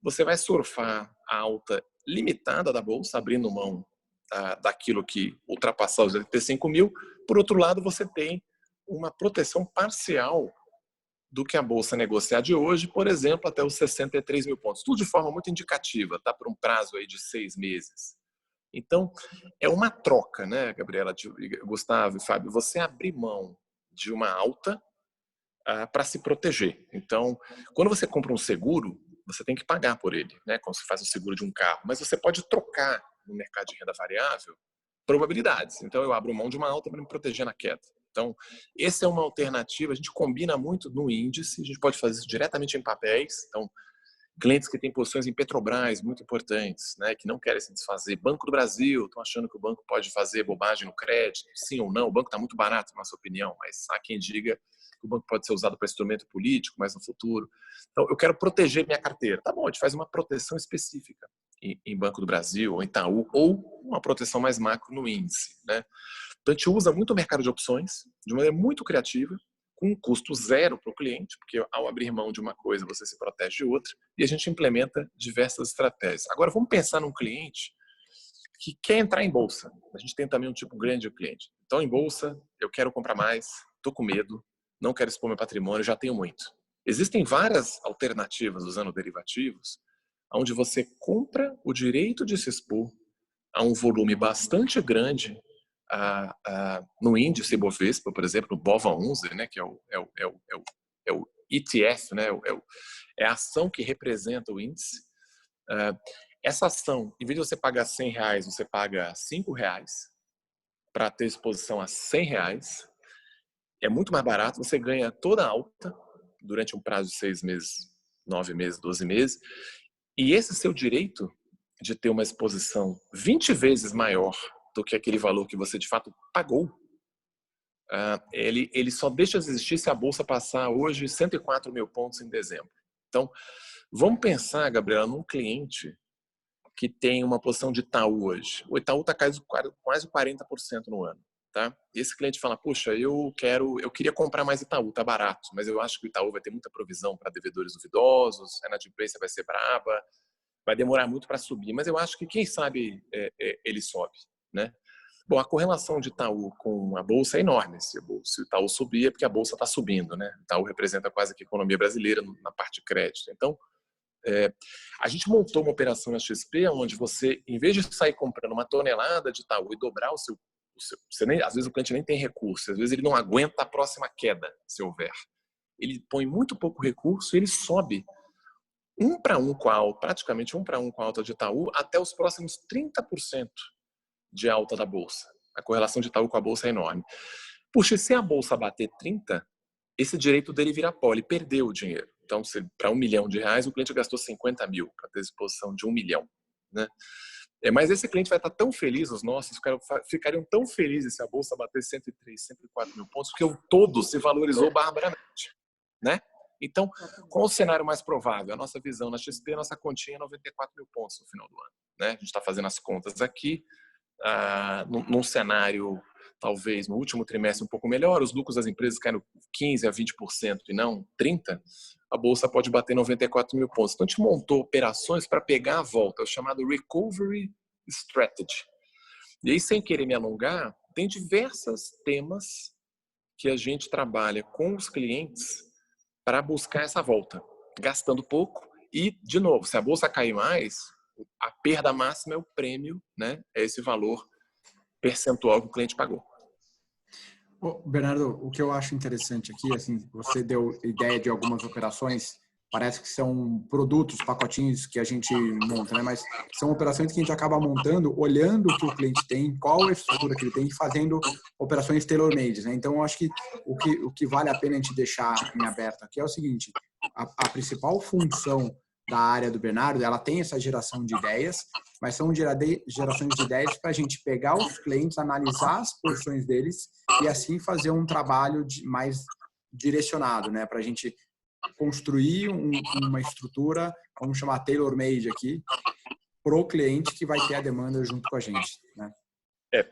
você vai surfar a alta limitada da bolsa, abrindo mão daquilo que ultrapassar os 85 mil. Por outro lado, você tem uma proteção parcial do que a bolsa negociar de hoje, por exemplo, até os 63 mil pontos. Tudo de forma muito indicativa, tá? Por um prazo aí de 6 meses. Então, é uma troca, né, Gabriela, Gustavo e Fábio? Você abrir mão de uma alta para se proteger. Então, quando você compra um seguro, você tem que pagar por ele, né? Quando você faz o seguro de um carro. Mas você pode trocar no mercado de renda variável probabilidades. Então, eu abro mão de uma alta para me proteger na queda. Então, essa é uma alternativa. A gente combina muito no índice. A gente pode fazer isso diretamente em papéis. Então, clientes que têm posições em Petrobras muito importantes, né, que não querem se desfazer. Banco do Brasil, estão achando que o banco pode fazer bobagem no crédito. Sim ou não? O banco está muito barato, na nossa opinião, mas há quem diga que o banco pode ser usado para instrumento político, mas no futuro. Então, eu quero proteger minha carteira. Tá bom, a gente faz uma proteção específica em Banco do Brasil, ou Itaú, ou uma proteção mais macro no índice, né? Então, a gente usa muito o mercado de opções, de maneira muito criativa, com um custo zero para o cliente, porque ao abrir mão de uma coisa, você se protege de outra, e a gente implementa diversas estratégias. Agora, vamos pensar num cliente que quer entrar em bolsa. A gente tem também um tipo grande de cliente. Então, em bolsa, eu quero comprar mais, estou com medo, não quero expor meu patrimônio, já tenho muito. Existem várias alternativas usando derivativos, onde você compra o direito de se expor a um volume bastante grande no índice Bovespa, por exemplo, no BOVA11, né, que é o ETF, né, é a ação que representa o índice. Essa ação, em vez de você pagar R$100, você paga R$5 para ter exposição a R$100. É muito mais barato, você ganha toda a alta durante um prazo de 6 meses, 9 meses, 12 meses. E esse seu direito de ter uma exposição 20 vezes maior do que aquele valor que você de fato pagou, ele só deixa de existir se a bolsa passar hoje 104 mil pontos em dezembro. Então, vamos pensar, Gabriela, num cliente que tem uma posição de Itaú hoje. O Itaú está quase 40% no ano. Tá? Esse cliente fala, puxa, eu queria comprar mais Itaú, tá barato, mas eu acho que o Itaú vai ter muita provisão para devedores duvidosos, a inadimplência vai ser braba, vai demorar muito para subir, mas eu acho que quem sabe ele sobe, né? Bom, a correlação de Itaú com a bolsa é enorme. Se o Itaú subir é porque a bolsa está subindo, né? Itaú representa quase que a economia brasileira na parte de crédito. Então, a gente montou uma operação na XP onde você, em vez de sair comprando uma tonelada de Itaú e dobrar às vezes o cliente nem tem recurso, às vezes ele não aguenta a próxima queda, se houver. Ele põe muito pouco recurso e ele sobe praticamente um para um com a alta de Itaú até os próximos 30% de alta da bolsa. A correlação de Itaú com a bolsa é enorme. Puxa, se a bolsa bater 30, esse direito dele vira pó, ele perdeu o dinheiro. Então, para R$1 milhão, o cliente gastou 50 mil para ter exposição de 1 milhão, né? Mas esse cliente vai estar tão feliz, os nossos ficariam tão felizes se a bolsa bater 103, 104 mil pontos, porque o todo se valorizou barbaramente, né? Então, qual o cenário mais provável? A nossa visão na XP, a nossa continha é 94 mil pontos no final do ano, né? A gente está fazendo as contas aqui, num cenário, talvez, no último trimestre um pouco melhor, os lucros das empresas caíram 15% a 20% e não 30%, a Bolsa pode bater 94 mil pontos. Então, a gente montou operações para pegar a volta, o chamado Recovery Strategy. E aí, sem querer me alongar, tem diversos temas que a gente trabalha com os clientes para buscar essa volta, gastando pouco e, de novo, se a bolsa cair mais, a perda máxima é o prêmio, né? É esse valor percentual que o cliente pagou. Bernardo, o que eu acho interessante aqui, assim, você deu ideia de algumas operações, parece que são produtos, pacotinhos que a gente monta, né? Mas são operações que a gente acaba montando, olhando o que o cliente tem, qual a estrutura que ele tem e fazendo operações tailor-made, né? Então, eu acho que o que vale a pena a gente deixar em aberto aqui é o seguinte, a principal função da área do Bernardo, ela tem essa geração de ideias, mas são gerações de ideias para a gente pegar os clientes, analisar as posições deles e assim fazer um trabalho mais direcionado, né? Para a gente construir uma estrutura, vamos chamar tailor-made aqui, pro cliente que vai ter a demanda junto com a gente, né?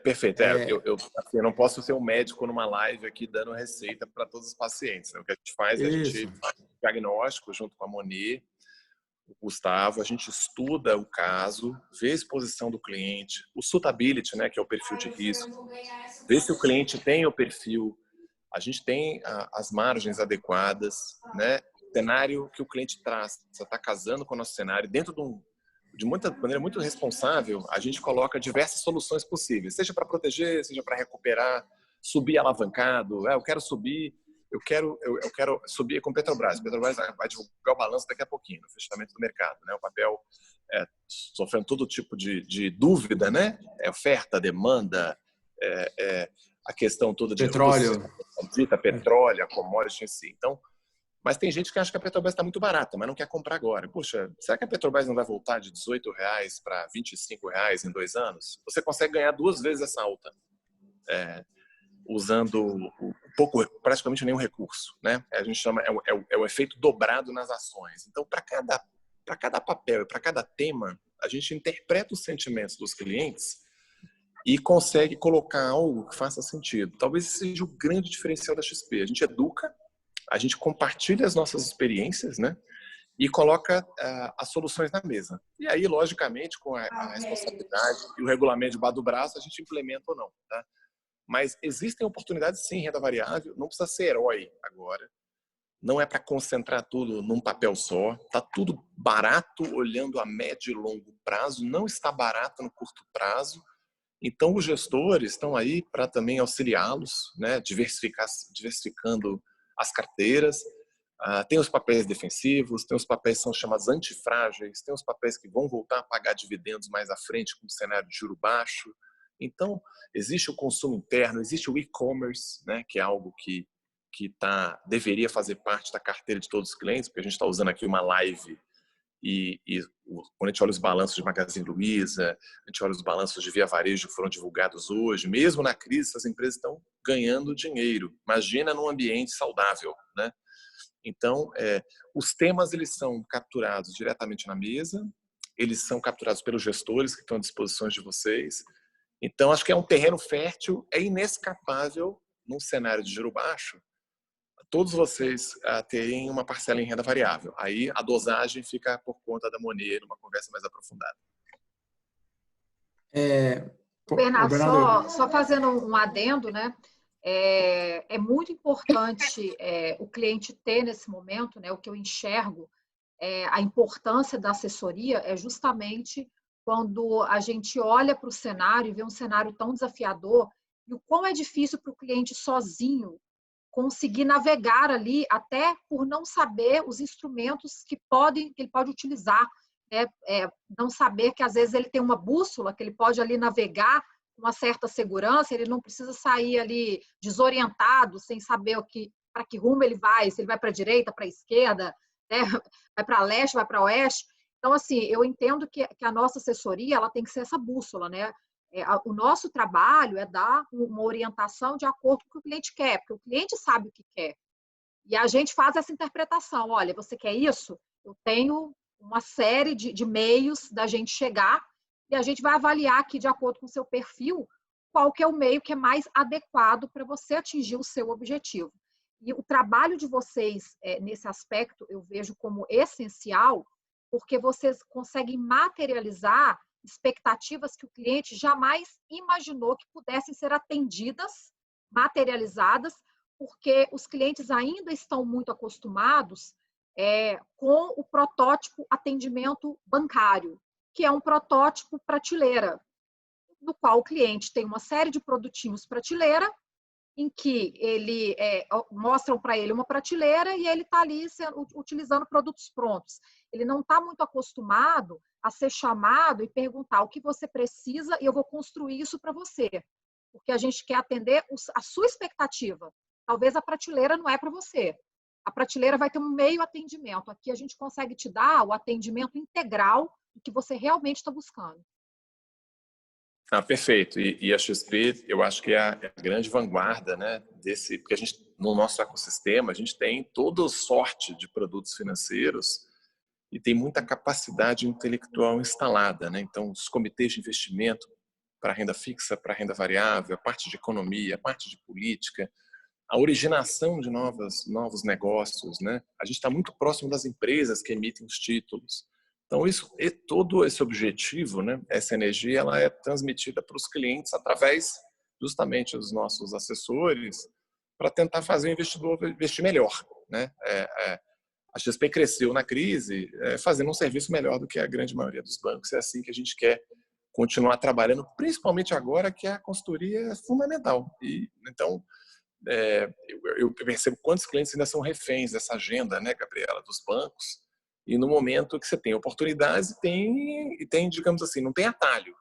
Perfeito. Eu não posso ser um médico numa live aqui dando receita para todos os pacientes, né? O que a gente faz é a gente faz um diagnóstico junto com a Monet, o Gustavo, a gente estuda o caso, vê a exposição do cliente, o suitability, né, que é o perfil de risco, vê se o cliente tem o perfil, a gente tem as margens adequadas, né? O cenário que o cliente traz, você está casando com o nosso cenário, dentro de maneira muito responsável, a gente coloca diversas soluções possíveis, seja para proteger, seja para recuperar, subir alavancado, eu quero subir, eu quero subir com Petrobras. Petrobras vai divulgar o balanço daqui a pouquinho, no fechamento do mercado, né? O papel sofrendo todo tipo de dúvida, né? Oferta, demanda, a questão toda de petróleo, petróleo, a commodity em si. Então, mas tem gente que acha que a Petrobras está muito barata, mas não quer comprar agora. Puxa, será que a Petrobras não vai voltar de R$18 para R$25 em 2 anos? Você consegue ganhar 2 vezes essa alta, usando praticamente nenhum recurso, né? A gente chama o efeito dobrado nas ações. Então, para cada papel e para cada tema, a gente interpreta os sentimentos dos clientes e consegue colocar algo que faça sentido. Talvez esse seja o grande diferencial da XP. A gente educa, a gente compartilha as nossas experiências, né? E coloca as soluções na mesa. E aí, logicamente, com a responsabilidade e o regulamento debaixo do braço, a gente implementa ou não, tá? Mas existem oportunidades, sim, em renda variável. Não precisa ser herói agora. Não é para concentrar tudo num papel só. Está tudo barato olhando a médio e longo prazo. Não está barato no curto prazo. Então, os gestores estão aí para também auxiliá-los, né? Diversificando as carteiras. Tem os papéis defensivos, tem os papéis que são chamados antifrágeis, tem os papéis que vão voltar a pagar dividendos mais à frente com o cenário de juro baixo. Então, existe o consumo interno, existe o e-commerce, né, que é algo que deveria fazer parte da carteira de todos os clientes, porque a gente está usando aqui uma live e quando a gente olha os balanços de Magazine Luiza, a gente olha os balanços de Via Varejo que foram divulgados hoje, mesmo na crise, essas empresas estão ganhando dinheiro. Imagina num ambiente saudável, né? Então, os temas eles são capturados diretamente na mesa, eles são capturados pelos gestores que estão à disposição de vocês. Então, acho que é um terreno fértil, é inescapável, num cenário de juro baixo, todos vocês terem uma parcela em renda variável. Aí a dosagem fica por conta da Monet, numa conversa mais aprofundada. Bernardo, só fazendo um adendo, né? É muito importante o cliente ter nesse momento, né? O que eu enxergo, a importância da assessoria é justamente quando a gente olha para o cenário e vê um cenário tão desafiador e o quão é difícil para o cliente sozinho conseguir navegar ali, até por não saber os instrumentos que ele pode utilizar, né? Não saber que às vezes ele tem uma bússola que ele pode ali navegar com uma certa segurança, ele não precisa sair ali desorientado, sem saber para que rumo ele vai, se ele vai para a direita, para a esquerda, né? Vai para leste, vai para oeste. Então, assim, eu entendo que a nossa assessoria ela tem que ser essa bússola, né? O nosso trabalho é dar uma orientação de acordo com o que o cliente quer, porque o cliente sabe o que quer. E a gente faz essa interpretação. Olha, você quer isso? Eu tenho uma série de meios da gente chegar e a gente vai avaliar aqui, de acordo com o seu perfil, qual que é o meio que é mais adequado para você atingir o seu objetivo. E o trabalho de vocês nesse aspecto eu vejo como essencial, porque vocês conseguem materializar expectativas que o cliente jamais imaginou que pudessem ser atendidas, materializadas, porque os clientes ainda estão muito acostumados com o protótipo atendimento bancário, que é um protótipo prateleira, no qual o cliente tem uma série de produtinhos prateleira, em que ele mostram para ele uma prateleira e ele está ali utilizando produtos prontos. Ele não está muito acostumado a ser chamado e perguntar o que você precisa e eu vou construir isso para você. Porque a gente quer atender a sua expectativa. Talvez a prateleira não é para você. A prateleira vai ter um meio atendimento. Aqui a gente consegue te dar o atendimento integral do que você realmente está buscando. Perfeito. E a XP, eu acho que é a grande vanguarda, né, porque a gente, no nosso ecossistema, a gente tem toda sorte de produtos financeiros e tem muita capacidade intelectual instalada, né? Então, os comitês de investimento para renda fixa, para renda variável, a parte de economia, a parte de política, a originação de novos negócios, né? A gente está muito próximo das empresas que emitem os títulos. Então, todo esse objetivo, né, essa energia, ela é transmitida para os clientes através justamente dos nossos assessores para tentar fazer o investidor investir melhor, né? A XP cresceu na crise fazendo um serviço melhor do que a grande maioria dos bancos. É assim que a gente quer continuar trabalhando, principalmente agora que a consultoria é fundamental. Então, eu percebo quantos clientes ainda são reféns dessa agenda, né, Gabriela, dos bancos. E no momento que você tem oportunidades e tem, digamos assim, não tem atalho,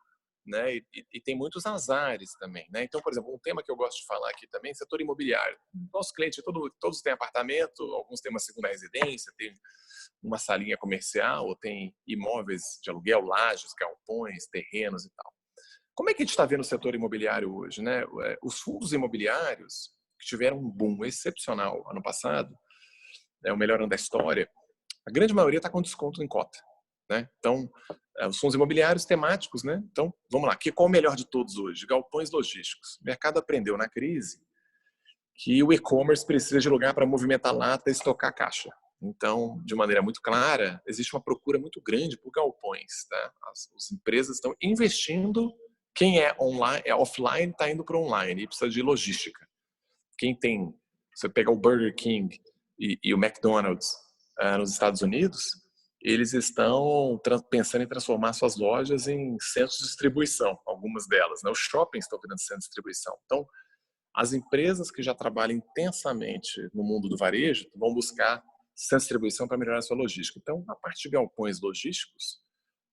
né? E tem muitos azares também, né? Então, por exemplo, um tema que eu gosto de falar aqui também, setor imobiliário. Nosso cliente, todos têm apartamento, alguns têm uma segunda residência, tem uma salinha comercial, ou tem imóveis de aluguel, lajes, galpões, terrenos e tal. Como é que a gente está vendo o setor imobiliário hoje, né? Os fundos imobiliários que tiveram um boom excepcional ano passado, o melhor ano da história, a grande maioria está com desconto em cota, né? Então, os fundos imobiliários temáticos, né? Então, vamos lá. Qual o melhor de todos hoje? Galpões logísticos. O mercado aprendeu na crise que o e-commerce precisa de lugar para movimentar lata e estocar caixa. Então, de maneira muito clara, existe uma procura muito grande por galpões, tá? As empresas estão investindo. Quem é offline está indo para online e precisa de logística. Você pega o Burger King e o McDonald's nos Estados Unidos, eles estão pensando em transformar suas lojas em centros de distribuição, algumas delas, né? Os shoppings estão virando centro de distribuição. Então, as empresas que já trabalham intensamente no mundo do varejo vão buscar centro de distribuição para melhorar a sua logística. Então, a parte de galpões logísticos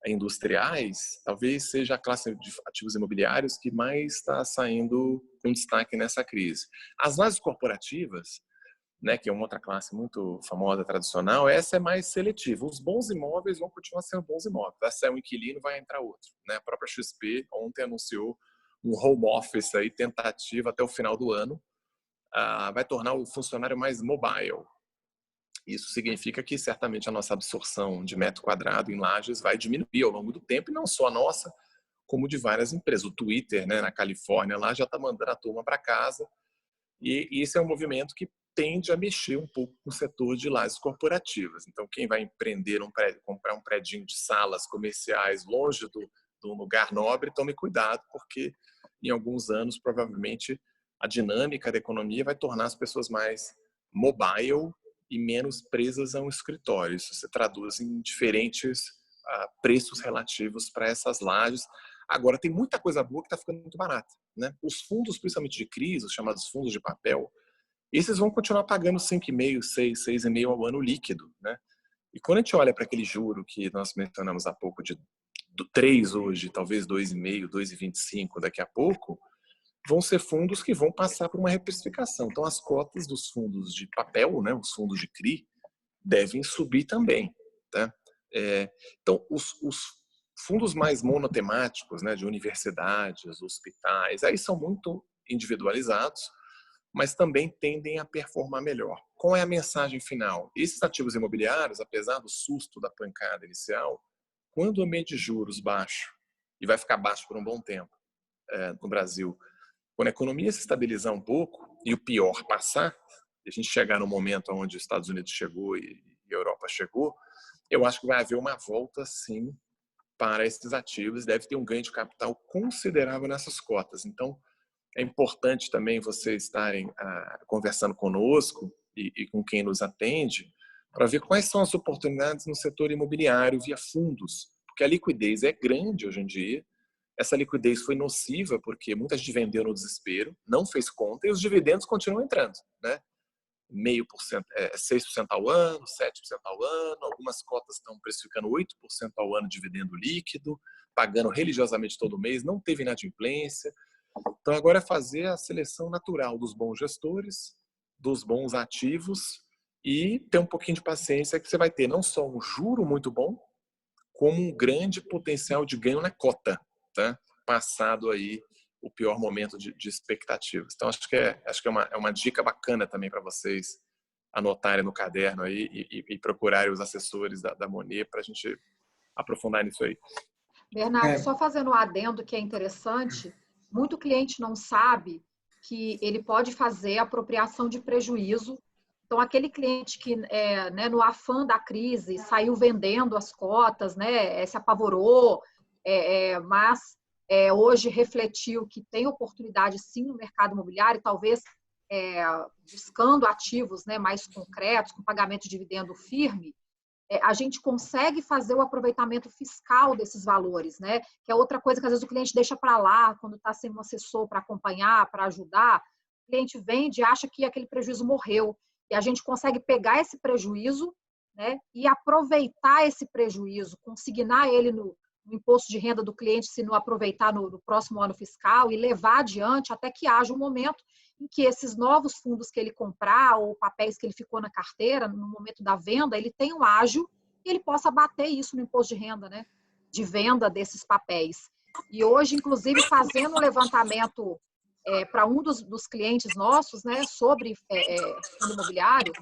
industriais, talvez seja a classe de ativos imobiliários que mais está saindo com destaque nessa crise. As lajes corporativas, né, que é uma outra classe muito famosa, tradicional, essa é mais seletiva. Os bons imóveis vão continuar sendo bons imóveis. Vai sair um inquilino, vai entrar outro, né? A própria XP ontem anunciou um home office aí, tentativa até o final do ano, vai tornar o funcionário mais mobile. Isso significa que certamente a nossa absorção de metro quadrado em lajes vai diminuir ao longo do tempo, e não só a nossa, como de várias empresas. O Twitter, né, na Califórnia, lá já está mandando a turma para casa, e esse é um movimento que tende a mexer um pouco com o setor de lajes corporativas. Então, quem vai empreender comprar um predinho de salas comerciais longe do lugar nobre, tome cuidado, porque em alguns anos, provavelmente, a dinâmica da economia vai tornar as pessoas mais mobile e menos presas a um escritório. Isso se traduz em diferentes preços relativos para essas lajes. Agora, tem muita coisa boa que está ficando muito barata, né? Os fundos, principalmente de crise, os chamados fundos de papel, esses vão continuar pagando 5,5%, 6%, 6,5% ao ano líquido, né? E quando a gente olha para aquele juro que nós mencionamos há pouco, do 3% hoje, talvez 2,5%, 2,25% daqui a pouco, vão ser fundos que vão passar por uma reprecificação. Então, as cotas dos fundos de papel, né, os fundos de CRI, devem subir também, tá? Então, os fundos mais monotemáticos, né, de universidades, hospitais, aí são muito individualizados, mas também tendem a performar melhor. Qual é a mensagem final? Esses ativos imobiliários, apesar do susto da pancada inicial, quando o ambiente de juros baixo, e vai ficar baixo por um bom tempo no Brasil, quando a economia se estabilizar um pouco e o pior passar, e a gente chegar no momento onde os Estados Unidos chegou e a Europa chegou, eu acho que vai haver uma volta, sim, para esses ativos. Deve ter um ganho de capital considerável nessas cotas. Então, é importante também vocês estarem conversando conosco e com quem nos atende para ver quais são as oportunidades no setor imobiliário via fundos, porque a liquidez é grande hoje em dia. Essa liquidez foi nociva porque muita gente vendeu no desespero, não fez conta e os dividendos continuam entrando, né? 0,5%, 6% ao ano, 7% ao ano, algumas cotas estão precificando 8% ao ano de dividendo líquido, pagando religiosamente todo mês, não teve inadimplência. Então agora é fazer a seleção natural dos bons gestores, dos bons ativos e ter um pouquinho de paciência que você vai ter não só um juro muito bom, como um grande potencial de ganho na cota, tá? Passado aí o pior momento de expectativas. Então, acho que é uma dica bacana também para vocês anotarem no caderno aí e procurarem os assessores da Monet para a gente aprofundar nisso aí. Bernardo, só fazendo um adendo que é interessante, muito cliente não sabe que ele pode fazer apropriação de prejuízo. Então, aquele cliente que, né, no afã da crise, saiu vendendo as cotas, né, se apavorou, mas hoje refletiu que tem oportunidade sim no mercado imobiliário, talvez buscando ativos, né, mais concretos, com pagamento de dividendo firme, a gente consegue fazer o aproveitamento fiscal desses valores, né? Que é outra coisa que às vezes o cliente deixa para lá, quando está sem um assessor para acompanhar, para ajudar, o cliente vende e acha que aquele prejuízo morreu. E a gente consegue pegar esse prejuízo, né, e aproveitar esse prejuízo, consignar ele no imposto de renda do cliente, se não aproveitar no próximo ano fiscal, e levar adiante até que haja um momento em que esses novos fundos que ele comprar ou papéis que ele ficou na carteira, no momento da venda, ele tenha um ágio e ele possa abater isso no imposto de renda, né, de venda desses papéis. E hoje, inclusive, fazendo um levantamento para um dos clientes nossos, né, sobre fundo imobiliário,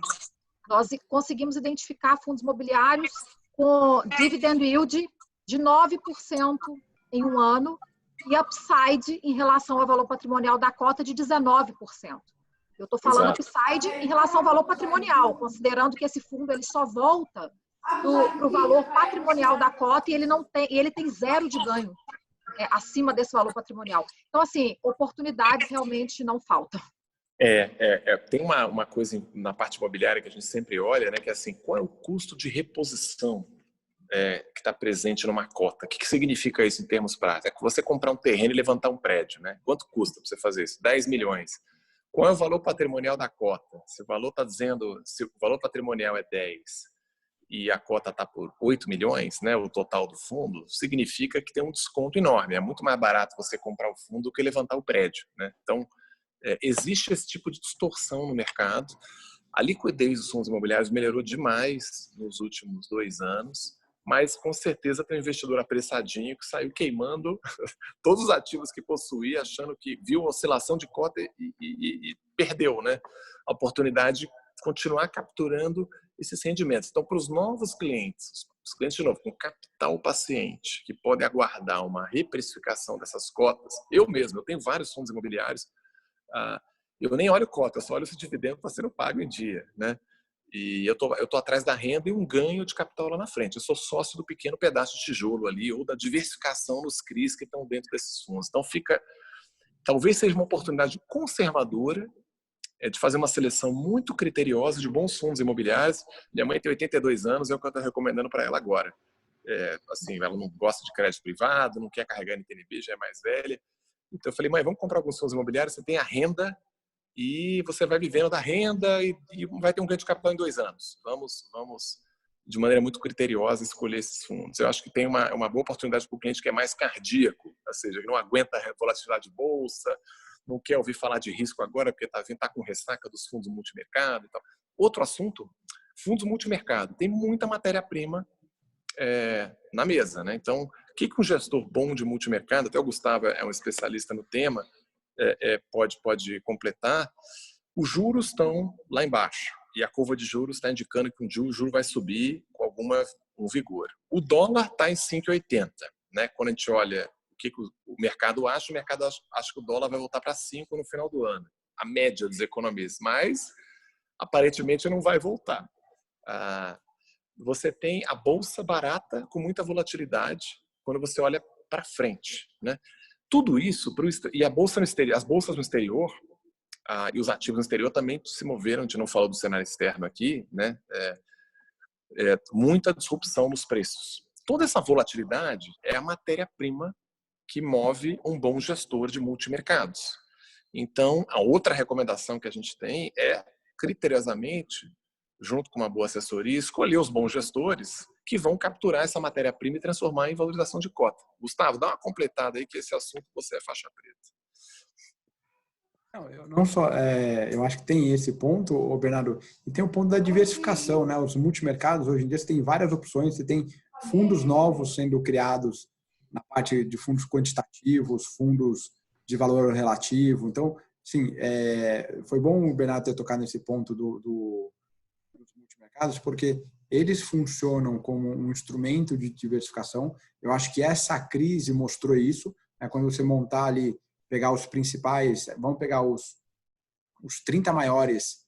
nós conseguimos identificar fundos imobiliários com dividend yield de 9% em um ano e upside em relação ao valor patrimonial da cota de 19%. Eu estou falando upside em relação ao valor patrimonial, considerando que esse fundo ele só volta para o valor patrimonial da cota e ele tem zero de ganho acima desse valor patrimonial. Então, assim, oportunidades realmente não faltam. Tem uma coisa na parte imobiliária que a gente sempre olha, né, que é assim, qual é o custo de reposição que está presente numa cota? O que significa isso em termos práticos? É que você comprar um terreno e levantar um prédio, né? Quanto custa para você fazer isso? 10 milhões. Qual é o valor patrimonial da cota? Se o valor está dizendo, se o valor patrimonial é 10 e a cota está por 8 milhões, né, o total do fundo, significa que tem um desconto enorme. É muito mais barato você comprar o fundo do que levantar o prédio, né? Então, existe esse tipo de distorção no mercado. A liquidez dos fundos imobiliários melhorou demais nos últimos 2 anos, mas com certeza tem um investidor apressadinho que saiu queimando todos os ativos que possuía, achando que viu a oscilação de cota e perdeu, né, a oportunidade de continuar capturando esses rendimentos. Então, para os novos clientes, os clientes, de novo, com capital paciente, que podem aguardar uma reprecificação dessas cotas, eu tenho vários fundos imobiliários, eu nem olho cota, eu só olho se o dividendo está sendo pago em dia, né? E eu tô atrás da renda e um ganho de capital lá na frente. Eu sou sócio do pequeno pedaço de tijolo ali ou da diversificação nos CRIs que estão dentro desses fundos. Então talvez seja uma oportunidade conservadora de fazer uma seleção muito criteriosa de bons fundos imobiliários. Minha mãe tem 82 anos, é o que eu estou recomendando para ela agora. Assim, ela não gosta de crédito privado, não quer carregar NTNB, já é mais velha. Então eu falei, mãe, vamos comprar alguns fundos imobiliários, você tem a renda e você vai vivendo da renda e vai ter um ganho de capital em 2 anos. Vamos, de maneira muito criteriosa, escolher esses fundos. Eu acho que tem uma boa oportunidade para o cliente que é mais cardíaco, ou seja, que não aguenta a volatilidade de bolsa, não quer ouvir falar de risco agora porque está com ressaca dos fundos multimercado e tal. Outro assunto, fundos multimercado. Tem muita matéria-prima na mesa, né? Então, o que um gestor bom de multimercado, até o Gustavo é um especialista no tema, pode completar, Os juros estão lá embaixo e a curva de juros está indicando que o juro vai subir com um vigor. O dólar está em 5,80, né? Quando a gente olha o que o mercado acha que o dólar vai voltar para 5 no final do ano, a média dos economistas, mas aparentemente não vai voltar. Você tem a bolsa barata com muita volatilidade quando você olha para frente, né? Tudo isso e as bolsas no exterior e os ativos no exterior também se moveram. A gente não falou do cenário externo aqui, né? Muita disrupção nos preços. Toda essa volatilidade é a matéria-prima que move um bom gestor de multimercados. Então, a outra recomendação que a gente tem é, criteriosamente, junto com uma boa assessoria, escolher os bons gestores que vão capturar essa matéria-prima e transformar em valorização de cota. Gustavo, dá uma completada aí que esse assunto você é faixa preta. Eu acho que tem esse ponto, Bernardo, e tem o ponto da diversificação, né? Os multimercados, hoje em dia, você tem várias opções, você tem fundos novos sendo criados na parte de fundos quantitativos, fundos de valor relativo. Então, sim, foi bom o Bernardo ter tocado nesse ponto dos multimercados, porque eles funcionam como um instrumento de diversificação. Eu acho que essa crise mostrou isso, né? Quando você montar ali, pegar os principais, vamos pegar os 30 maiores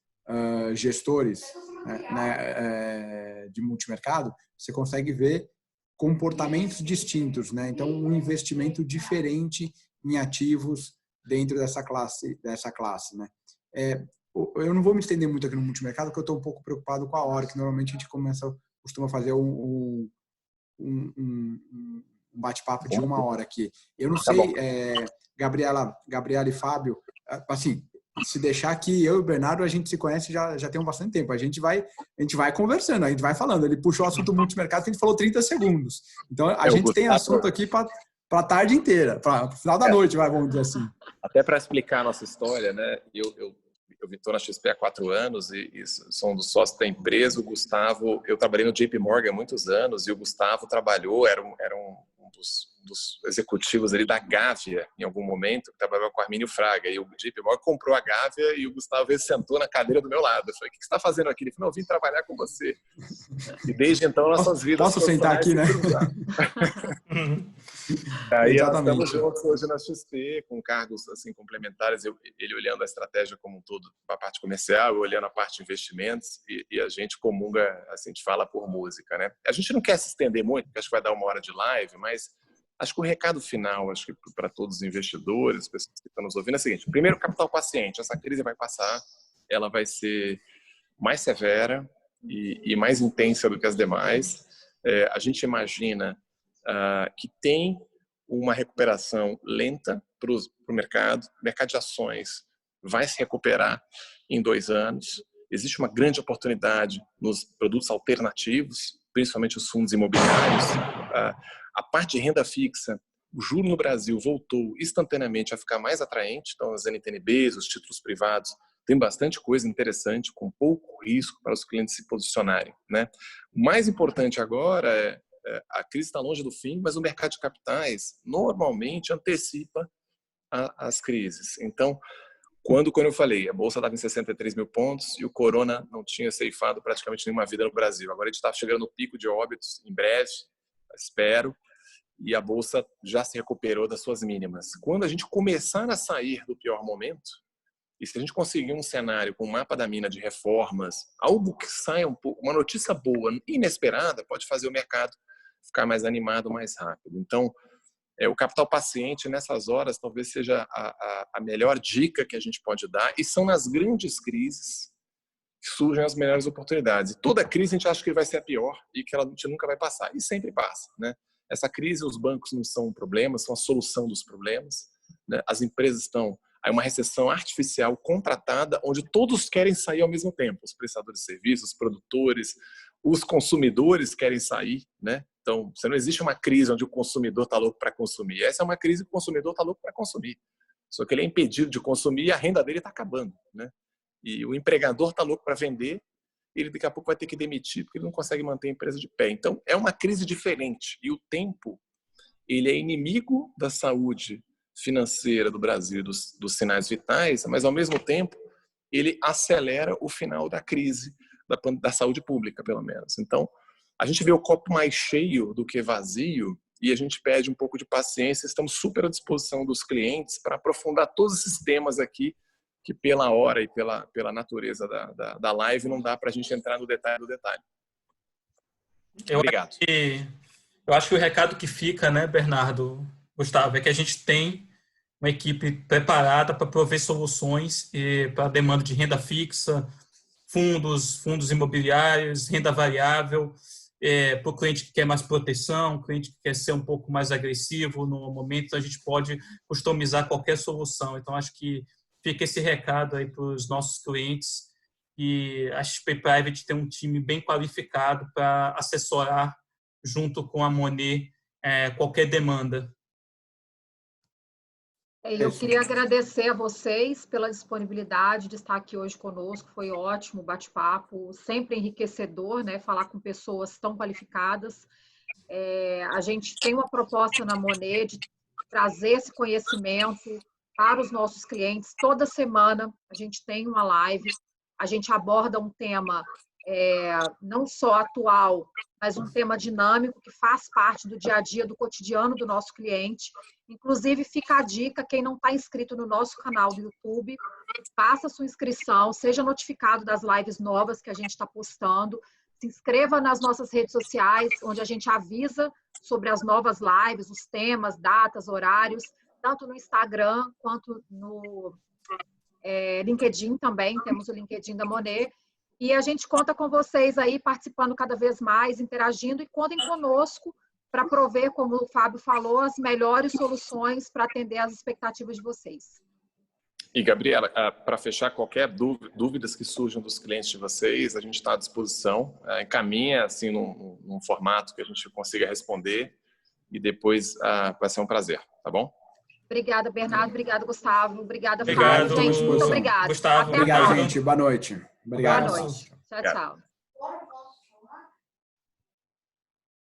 gestores, né, de multimercado, você consegue ver comportamentos distintos, né? Então, um investimento diferente em ativos dentro dessa classe, né? Eu não vou me estender muito aqui no multimercado, porque eu estou um pouco preocupado com a hora, que normalmente a gente costuma fazer um bate-papo de 1 hora aqui. Eu não sei, Gabriela e Fábio, assim, se deixar aqui, eu e o Bernardo, a gente se conhece já tem bastante tempo. A gente vai conversando, a gente vai falando. Ele puxou o assunto multimercado que a gente falou 30 segundos. Então, a gente tem assunto aqui para a tarde inteira, para o final da noite, vamos dizer assim. Até para explicar a nossa história, né? Eu estou na XP há 4 anos e sou um dos sócios da empresa. O Gustavo, eu trabalhei no JP Morgan há muitos anos e o Gustavo trabalhou, era um dos executivos ali da Gávea, em algum momento, que trabalhava com o Armínio Fraga. E o JP Morgan comprou a Gávea e o Gustavo sentou na cadeira do meu lado. Eu falei, o que você está fazendo aqui? Ele falou, eu vim trabalhar com você. E desde então, nossas vidas... Posso sentar aqui, né? Aí nós estamos juntos hoje na XP, com cargos assim, complementares, ele olhando a estratégia como um todo, a parte comercial, eu olhando a parte de investimentos, e a gente comunga, assim, a gente fala por música, né? A gente não quer se estender muito, porque acho que vai dar 1 hora de live, mas acho que o recado final, acho que para todos os investidores, pessoas que estão nos ouvindo, é o seguinte: primeiro, capital paciente. Essa crise vai passar, ela vai ser mais severa e mais intensa do que as demais. A gente imagina que tem uma recuperação lenta para o mercado. O mercado de ações vai se recuperar em 2 anos. Existe uma grande oportunidade nos produtos alternativos, principalmente os fundos imobiliários. A parte de renda fixa, o juro no Brasil voltou instantaneamente a ficar mais atraente. Então, as NTNBs, os títulos privados, tem bastante coisa interessante, com pouco risco para os clientes se posicionarem, né? O mais importante agora a crise está longe do fim, mas o mercado de capitais normalmente antecipa as crises. Então, quando eu falei, a Bolsa estava em 63 mil pontos e o Corona não tinha ceifado praticamente nenhuma vida no Brasil. Agora a gente está chegando no pico de óbitos em breve, espero, e a Bolsa já se recuperou das suas mínimas. Quando a gente começar a sair do pior momento, e se a gente conseguir um cenário com um mapa da mina de reformas, algo que saia um pouco, uma notícia boa, inesperada, pode fazer o mercado ficar mais animado mais rápido. Então, o capital paciente nessas horas talvez seja a melhor dica que a gente pode dar, e são nas grandes crises que surgem as melhores oportunidades. E toda crise a gente acha que vai ser a pior e que a gente nunca vai passar, e sempre passa, né? Essa crise, os bancos não são um problema, são a solução dos problemas, né? As empresas estão... Há uma recessão artificial contratada, onde todos querem sair ao mesmo tempo. Os prestadores de serviços, os produtores, os consumidores querem sair, né? Então, você não existe uma crise onde o consumidor está louco para consumir. Essa é uma crise que o consumidor está louco para consumir. Só que ele é impedido de consumir e a renda dele está acabando, né? E o empregador está louco para vender, e ele daqui a pouco vai ter que demitir porque ele não consegue manter a empresa de pé. Então, é uma crise diferente. E o tempo, ele é inimigo da saúde financeira do Brasil, dos sinais vitais, mas, ao mesmo tempo, ele acelera o final da crise da saúde pública, pelo menos. Então, a gente vê o copo mais cheio do que vazio e a gente pede um pouco de paciência. Estamos super à disposição dos clientes para aprofundar todos esses temas aqui, que pela hora e pela natureza da live não dá para a gente entrar no detalhe do detalhe. Obrigado. Eu acho que o recado que fica, né, Bernardo, Gustavo, é que a gente tem uma equipe preparada para prover soluções para a demanda de renda fixa, fundos imobiliários, renda variável, para o cliente que quer mais proteção, cliente que quer ser um pouco mais agressivo no momento, a gente pode customizar qualquer solução. Então, acho que fica esse recado aí para os nossos clientes e a XP Private tem um time bem qualificado para assessorar junto com a Monet qualquer demanda. Eu queria agradecer a vocês pela disponibilidade de estar aqui hoje conosco. Foi ótimo o bate-papo, sempre enriquecedor, né? Falar com pessoas tão qualificadas. A gente tem uma proposta na Monet de trazer esse conhecimento para os nossos clientes. Toda semana a gente tem uma live, a gente aborda um tema não só atual, mas um tema dinâmico que faz parte do dia a dia, do cotidiano do nosso cliente. Inclusive, fica a dica, quem não está inscrito no nosso canal do YouTube, faça sua inscrição, seja notificado das lives novas que a gente está postando, se inscreva nas nossas redes sociais, onde a gente avisa sobre as novas lives, os temas, datas, horários, tanto no Instagram quanto no LinkedIn também, temos o LinkedIn da Monet. E a gente conta com vocês aí participando cada vez mais, interagindo e contem conosco para prover, como o Fábio falou, as melhores soluções para atender às expectativas de vocês. E, Gabriela, para fechar qualquer dúvidas que surjam dos clientes de vocês, a gente está à disposição. Encaminha assim, num formato que a gente consiga responder e depois vai ser um prazer, tá bom? Obrigada, Bernardo. Obrigada, Gustavo. Obrigada, Obrigado, Fábio. Gente, muito obrigada. Gustavo. Até a Obrigado, próxima. gente. Boa noite. Obrigado. Boa noite. Tchau, tchau.